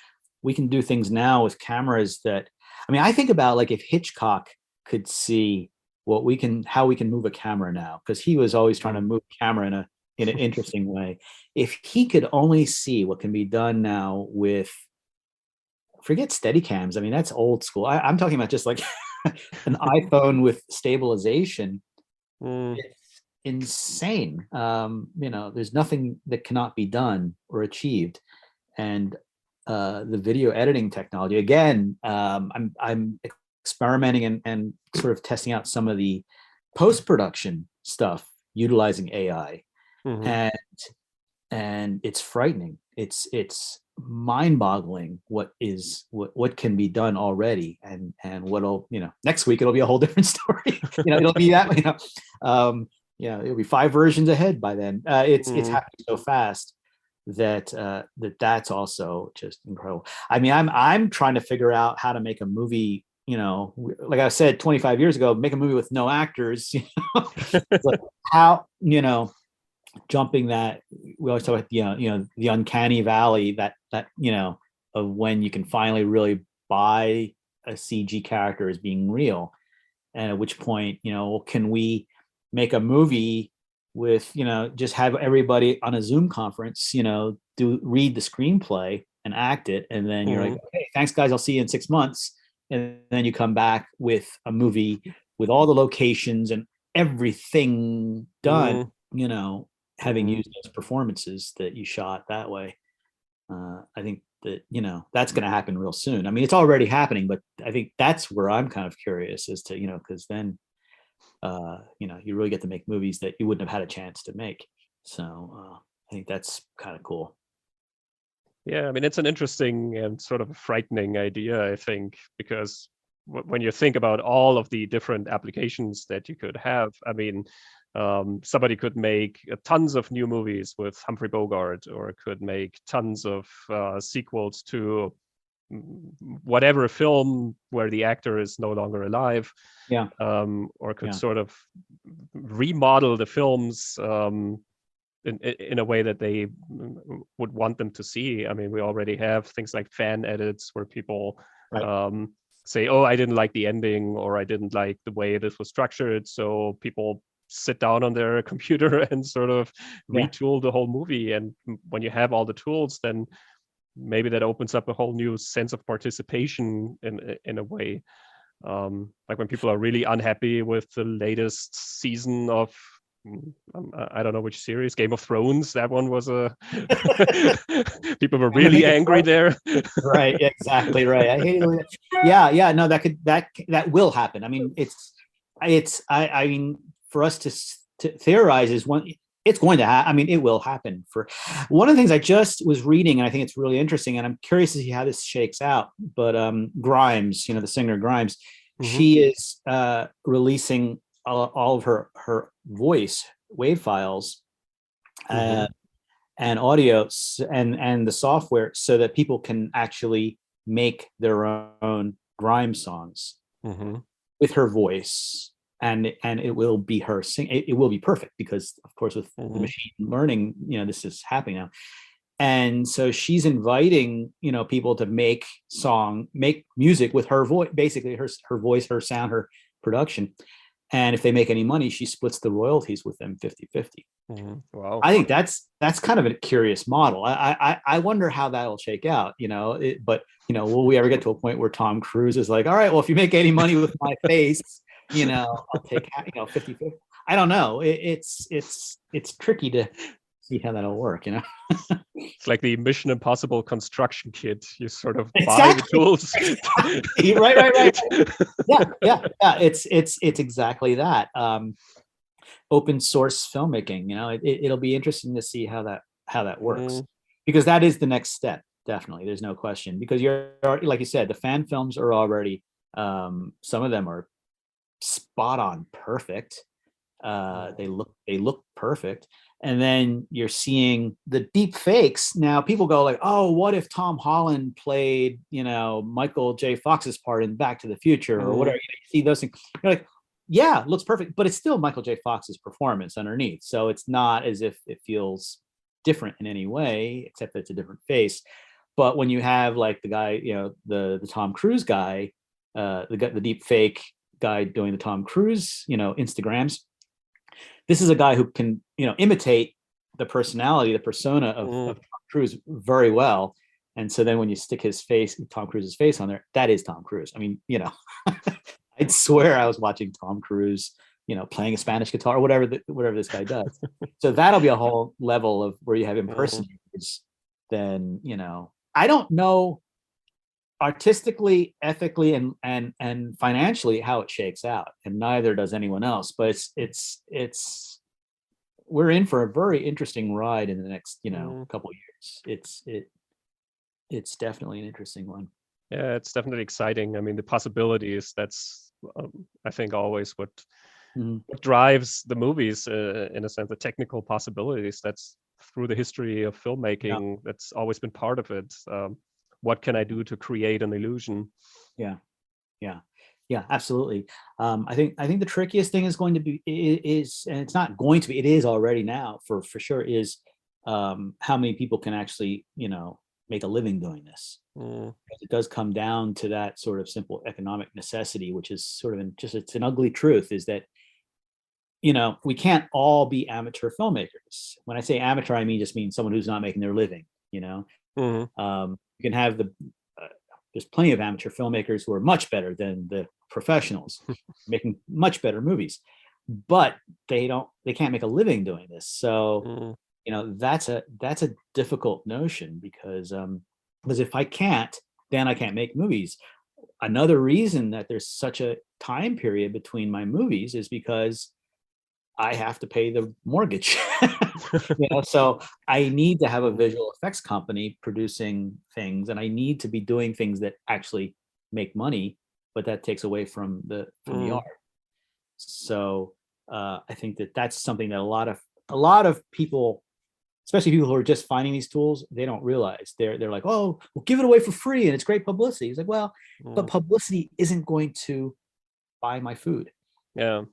we can do things now with cameras that, I mean, I think about like if Hitchcock could see how we can move a camera now, because he was always trying to move camera in an interesting way. If he could only see what can be done now with, forget Steadicams. I mean, that's old school. I'm talking about just like an iPhone with stabilization. It's insane. There's nothing that cannot be done or achieved. And the video editing technology, again, I'm experimenting and sort of testing out some of the post-production stuff utilizing AI, and it's frightening. It's mind-boggling what can be done already, and what'll, next week it'll be a whole different story. It'll be that, it'll be 5 versions ahead by then. It's happening so fast that's also just incredible. I mean, I'm trying to figure out how to make a movie, like I said 25 years ago, make a movie with no actors. Like how, jumping that, we always talk about the uncanny valley that of when you can finally really buy a CG character as being real, and at which point can we make a movie with just have everybody on a Zoom conference read the screenplay and act it, and then you're like, okay, thanks guys, I'll see you in 6 months, and then you come back with a movie with all the locations and everything done, having used those performances that you shot that way. I think that that's going to happen real soon. I mean, it's already happening, but I think that's where I'm kind of curious as to because then you really get to make movies that you wouldn't have had a chance to make. So I think that's kind of cool. Yeah, I mean, it's an interesting and sort of a frightening idea, I think, because when you think about all of the different applications that you could have, I mean, somebody could make tons of new movies with Humphrey Bogart, or could make tons of sequels to whatever film where the actor is no longer alive. Yeah. Or could sort of remodel the films in a way that they would want them to see. I mean, we already have things like fan edits where people say, oh, I didn't like the ending, or I didn't like the way this was structured, so people sit down on their computer and sort of Yeah. retool the whole movie. And when you have all the tools, then maybe that opens up a whole new sense of participation in a way. Like when people are really unhappy with the latest season of, I don't know which series, Game of Thrones. That one was a people were really angry there. Right, exactly right. I hate it. Yeah. No, that will happen. I mean, I mean, for us to theorize is one. It's going to happen. I mean, it will happen. For one of the things I just was reading, and I think it's really interesting, and I'm curious to see how this shakes out. But Grimes, the singer Grimes, she is releasing all of her voice wave files and audio and the software so that people can actually make their own Grimes songs with her voice. And it will be her sing. It will be perfect because, of course, with the machine learning, this is happening now. And so she's inviting, people to make music with her voice, basically her voice, her sound, her production. And if they make any money, she splits the royalties with them 50-50. Wow. I think that's kind of a curious model. I wonder how that'll shake out, but will we ever get to a point where Tom Cruise is like, all right, well, if you make any money with my face, I'll take 50-50. I don't know. It's tricky to see how that'll work, It's like the Mission Impossible construction kit. You sort of buy exactly. the tools. Exactly. Right. Yeah. It's exactly that. Open source filmmaking, it'll be interesting to see how that works, because that is the next step. Definitely, there's no question, because you're already, like you said, the fan films are already, some of them are spot on perfect. They look perfect. And then you're seeing the deep fakes. Now people go like, oh, what if Tom Holland played, Michael J. Fox's part in Back to the Future or whatever? You see those things. You're like, yeah, looks perfect, but it's still Michael J. Fox's performance underneath. So it's not as if it feels different in any way, except that it's a different face. But when you have like the guy, the Tom Cruise guy, the deep fake guy doing the Tom Cruise, Instagrams, this is a guy who can, imitate the personality, the persona of Tom Cruise very well. And so then when you stick Tom Cruise's face on there, that is Tom Cruise. I mean, I'd swear I was watching Tom Cruise, playing a Spanish guitar or whatever this guy does. So that'll be a whole level of where you have impersonators. Then, I don't know artistically, ethically, and financially how it shakes out, and neither does anyone else. But it's we're in for a very interesting ride in the next couple of years. It's definitely an interesting one. Yeah, it's definitely exciting. I mean, the possibilities, that's I think always what drives the movies, in a sense, the technical possibilities. That's through the history of filmmaking. That's always been part of it. What can I do to create an illusion? Yeah, absolutely. I think the trickiest thing is going to be and it's not going to be, it is already now for sure, is how many people can actually make a living doing this. It does come down to that sort of simple economic necessity, which is sort of it's an ugly truth, is that we can't all be amateur filmmakers. When I say amateur, I mean someone who's not making their living. You can have there's plenty of amateur filmmakers who are much better than the professionals, making much better movies, but they can't make a living doing this. So that's a difficult notion, because if I can't, then I can't make movies. Another reason that there's such a time period between my movies is because I have to pay the mortgage. So I need to have a visual effects company producing things, and I need to be doing things that actually make money, but that takes away from the art. So I think that's something that a lot of people, especially people who are just finding these tools, they don't realize. They're like, oh, we'll give it away for free and it's great publicity. It's like, well, but publicity isn't going to buy my food. Yeah.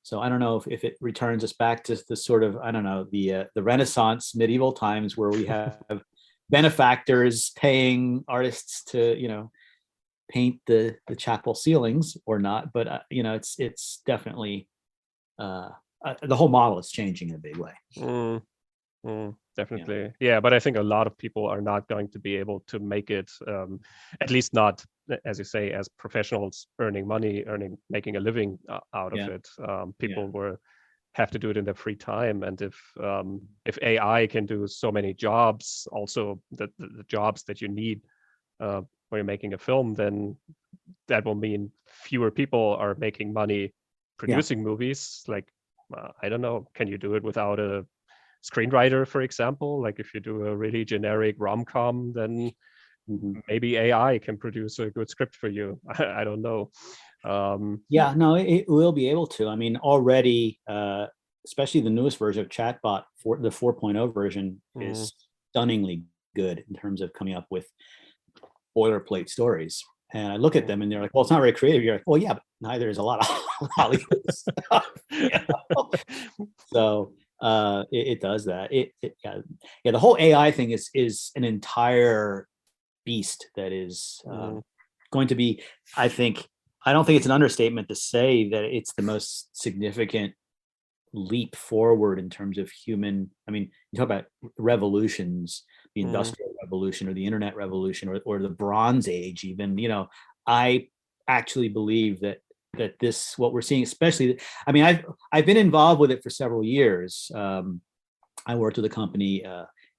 So I don't know if it returns us back to the sort of, I don't know, the Renaissance, medieval times, where we have benefactors paying artists to paint the chapel ceilings or not. But it's definitely the whole model is changing in a big way. Definitely. Yeah, but I think a lot of people are not going to be able to make it, at least not, as you say, as professionals earning money, making a living out of it. People will have to do it in their free time. And if AI can do so many jobs, also the jobs that you need when you're making a film, then that will mean fewer people are making money producing movies. Like, I don't know, can you do it without a screenwriter, for example? Like if you do a really generic rom-com, then maybe AI can produce a good script for you. I don't know. No, it will be able to. I mean, already, especially the newest version of Chatbot, the 4.0 version is stunningly good in terms of coming up with boilerplate stories. And I look at them and they're like, well, it's not very creative. You're like, well, yeah, but neither is a lot of Hollywood stuff. So it does that. The whole AI thing is an entire beast that is going to be, I don't think it's an understatement to say that it's the most significant leap forward in terms of human. I mean, you talk about revolutions, the industrial revolution or the internet revolution or the Bronze Age even, I actually believe that this, what we're seeing, especially, I mean, I've been involved with it for several years. I worked with a company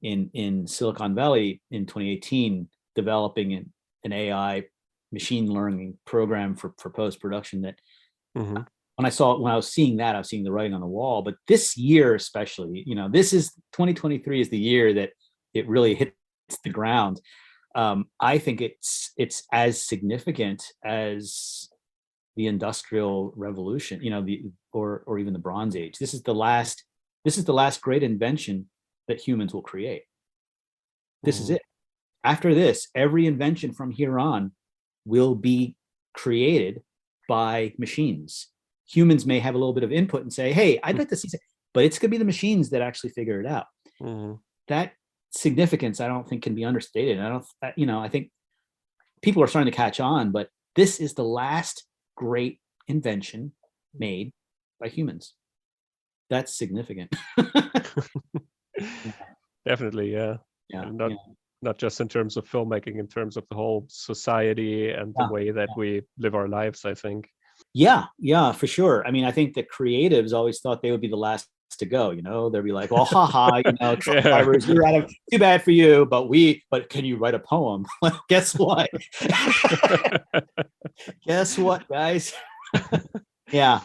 in Silicon Valley in 2018, developing an AI machine learning program for post-production that when I was seeing that, I was seeing the writing on the wall. But this year, especially, this is 2023 is the year that it really hits the ground. I think it's as significant as the Industrial Revolution, or even the Bronze Age. This is the last great invention that humans will create. This is it. After this, every invention from here on will be created by machines. Humans may have a little bit of input and say, hey, I'd like to see, but it's going to be the machines that actually figure it out. That significance, I don't think, can be understated. I think people are starting to catch on, but this is the last great invention made by humans. That's significant. Definitely, yeah. Not just in terms of filmmaking, in terms of the whole society and the way that we live our lives, I think. Yeah, for sure. I mean, I think the creatives always thought they would be the last to go. They'd be like, well, haha, truck drivers, you're out of, too bad for you, but can you write a poem? Guess what? Guess what, guys? Yeah.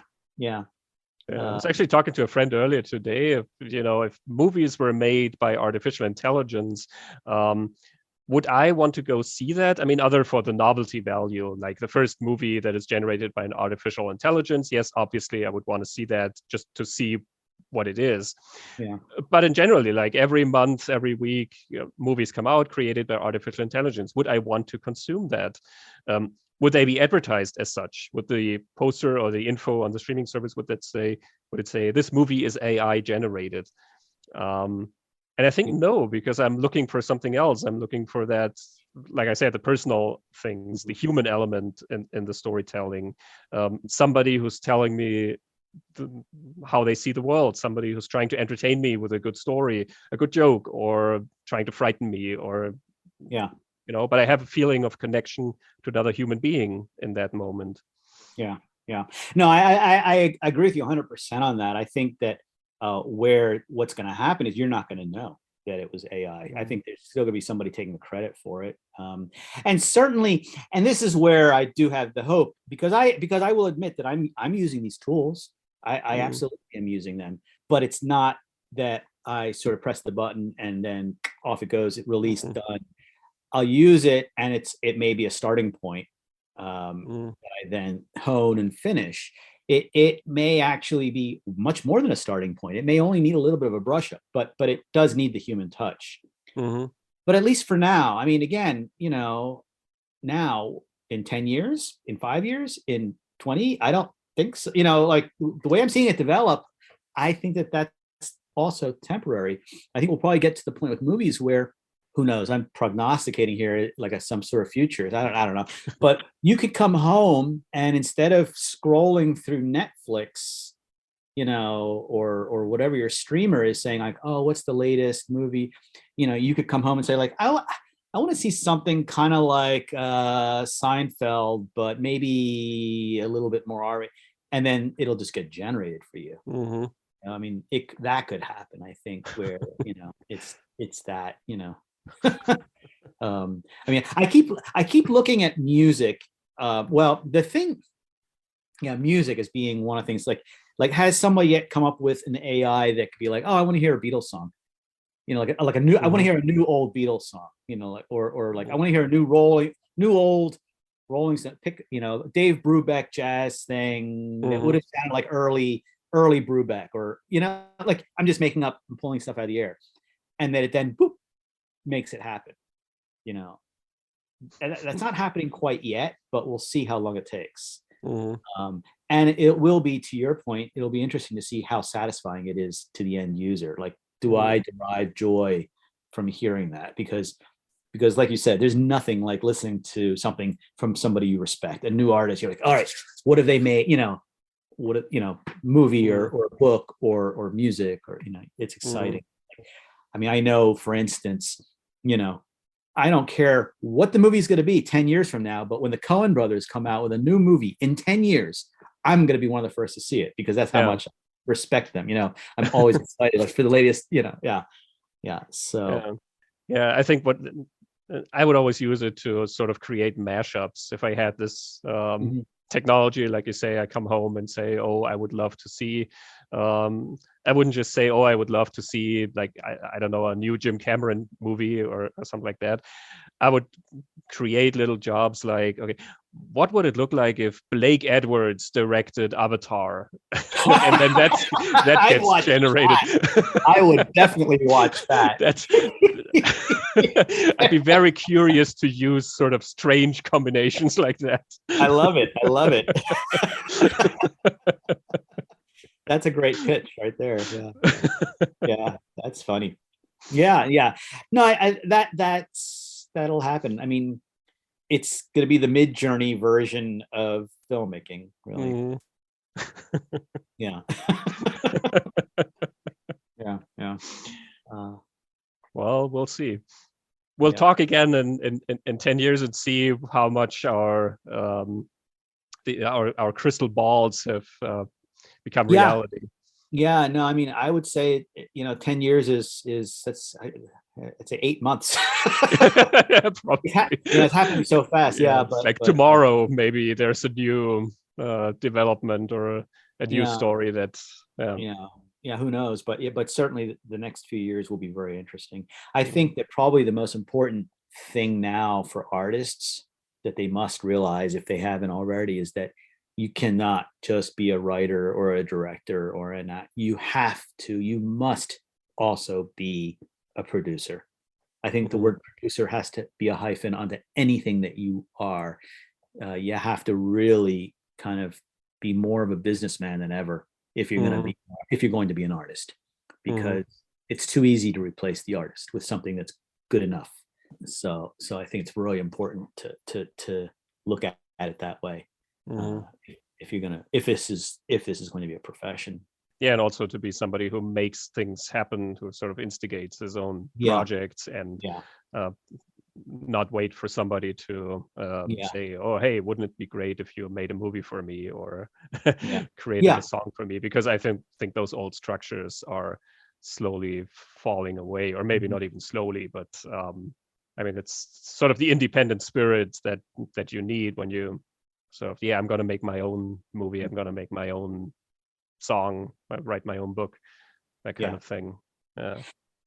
I was actually talking to a friend earlier today. If movies were made by artificial intelligence, would I want to go see that? I mean, other for the novelty value, like the first movie that is generated by an artificial intelligence. Yes, obviously, I would want to see that just to see what it is. But in generally, like every month, every week, movies come out created by artificial intelligence. Would I want to consume that? Would they be advertised as such? Would the poster or the info on the streaming service, would it say this movie is AI generated? And I think no, because I'm looking for something else. I'm looking for that, like I said, the personal things, the human element in the storytelling. Somebody who's telling me how they see the world, somebody who's trying to entertain me with a good story, a good joke, or trying to frighten me, or but I have a feeling of connection to another human being in that moment. No, I agree with you 100% on that. I think that what's going to happen is you're not going to know that it was AI. I think there's still going to be somebody taking the credit for it. And certainly, and this is where I do have the hope, because I will admit that I'm using these tools. I absolutely am using them, but it's not that I sort of press the button and then off it goes, it released, done. I'll use it, and it may be a starting point that I then hone and finish. It may actually be much more than a starting point. It may only need a little bit of a brush up, but it does need the human touch. But at least for now, I mean, again, now in 10 years, in 5 years, in 20, I don't think so. Like the way I'm seeing it develop, I think that that's also temporary. I think we'll probably get to the point with movies where, who knows, I'm prognosticating here like some sort of futures. I don't know. But you could come home and instead of scrolling through Netflix, or whatever your streamer is saying, like, oh, what's the latest movie? You could come home and say, like, I want to see something kind of like Seinfeld, but maybe a little bit more R-rated, and then it'll just get generated for you. Mm-hmm. I mean, that could happen, I think, where it's that. I mean, I keep looking at music. Well, the thing, music as being one of the things, like has somebody yet come up with an AI that could be like, oh, I want to hear a Beatles song, like a new, I want to hear a new old Beatles song, like, or like I want to hear a new old Rolling Stone, pick, Dave Brubeck jazz thing that would have sounded like early Brubeck, or like I'm just making up and pulling stuff out of the air, and that it then boop makes it happen. And that's not happening quite yet, but we'll see how long it takes. And it will be, to your point, it'll be interesting to see how satisfying it is to the end user. Like, do I derive joy from hearing that? Because like you said, there's nothing like listening to something from somebody you respect, a new artist. You're like, all right, what have they made? Movie or book or music, or it's exciting. I mean, I know, for instance, I don't care what the movie is going to be 10 years from now, but when the Coen brothers come out with a new movie in 10 years, I'm going to be one of the first to see it, because that's how much I respect them. I'm always excited for the latest, So, I think what I would always use it to sort of create mashups. If I had this technology, like you say, I come home and say, oh, I would love to see, I wouldn't just say, oh, I would love to see, like, I don't know, a new Jim Cameron movie or something like that. I would create little jobs like, okay, what would it look like if Blake Edwards directed Avatar? And then that gets generated. I would definitely watch that. I'd be very curious to use sort of strange combinations like that. I love it. That's a great pitch right there. Yeah, that's funny. Yeah. No, that'll happen. I mean, it's going to be the Mid-Journey version of filmmaking, really. Yeah. Yeah. Well, we'll see. We'll talk again in 10 years and see how much our crystal balls have become reality. Yeah, no, I mean, I would say 10 years is that's I'd say 8 months. It's happening so fast. But tomorrow maybe there's a new development or a new story that's who knows, but certainly the next few years will be very interesting. I think that probably the most important thing now for artists that they must realize, if they haven't already, is that you cannot just be a writer or a director or an actor. You must also be a producer. I think the word producer has to be a hyphen onto anything that you are. You have to really kind of be more of a businessman than ever if you're going to be an artist, because it's too easy to replace the artist with something that's good enough. So I think it's really important to look at it that way. If this is going to be a profession. Yeah, and also to be somebody who makes things happen, who sort of instigates his own projects, and not wait for somebody to say, oh, hey, wouldn't it be great if you made a movie for me, or created a song for me? Because I think those old structures are slowly falling away, or maybe not even slowly, but I mean, it's sort of the independent spirit that you need when you sort of, I'm going to make my own movie, I'm going to make my own song, write my own book, that kind of thing.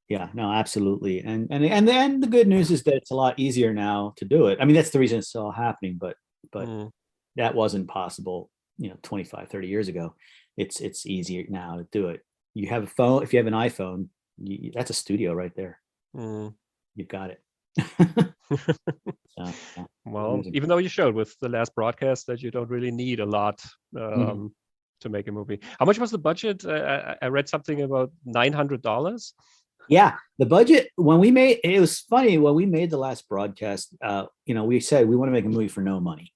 Yeah, no, absolutely. And the good news is that it's a lot easier now to do it. I mean, that's the reason it's still happening, but that wasn't possible, 25, 30 years ago. It's easier now to do it. You have a phone, if you have an iPhone, that's a studio right there. You've got it. Well, even though you showed with the last broadcast that you don't really need a lot to make a movie. How much was the budget? I read something about $900. Yeah, the budget it was funny when we made the last broadcast. We said we want to make a movie for no money,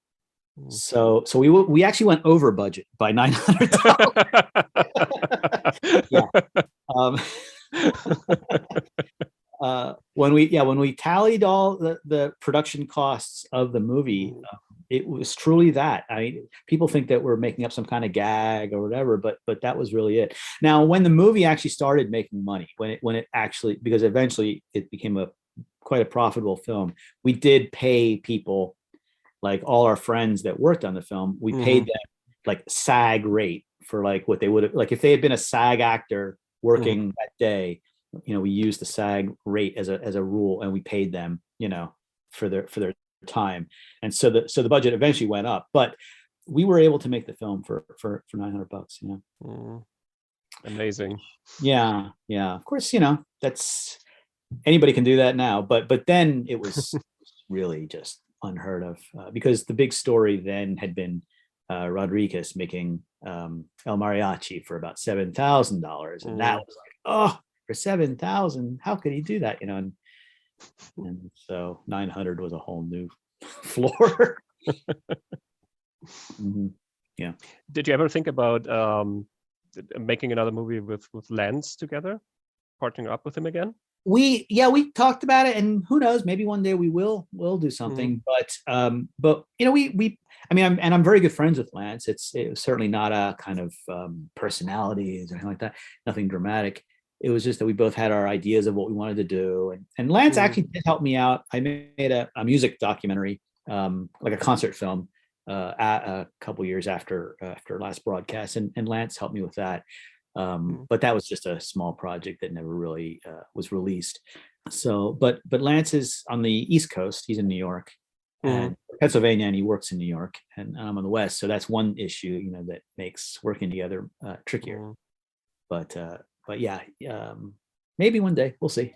So we actually went over budget by $900. Yeah. When we tallied all the production costs of the movie, it was truly that. I mean, people think that we're making up some kind of gag or whatever, but that was really it. Now, when the movie actually started making money, when it actually, because eventually it became quite a profitable film, we did pay people, like all our friends that worked on the film, we paid them like SAG rate for like what they would have, like if they had been a SAG actor working that day, we used the SAG rate as a rule, and we paid them, for their time. And so the budget eventually went up, but we were able to make the film for $900. Amazing. Yeah. Of course, that's, anybody can do that now, but then it was really just unheard of, because the big story then had been Rodriguez making El Mariachi for about $7,000, and that was like, oh, for $7,000, how could he do that? And so 900 was a whole new floor. Yeah. Did you ever think about making another movie with Lance together, partnering up with him again? We talked about it, and who knows, maybe one day we will do something. But I'm very good friends with Lance. It was certainly not a kind of personality or anything like that. Nothing dramatic. It was just that we both had our ideas of what we wanted to do, and Lance actually did help me out. I made a music documentary, like a concert film, a couple years after last broadcast, and Lance helped me with that. But that was just a small project that never really was released. So, but Lance is on the East Coast. He's in New York and Pennsylvania, and he works in New York, and I'm on the West. So that's one issue, that makes working together trickier. But yeah, maybe one day, we'll see.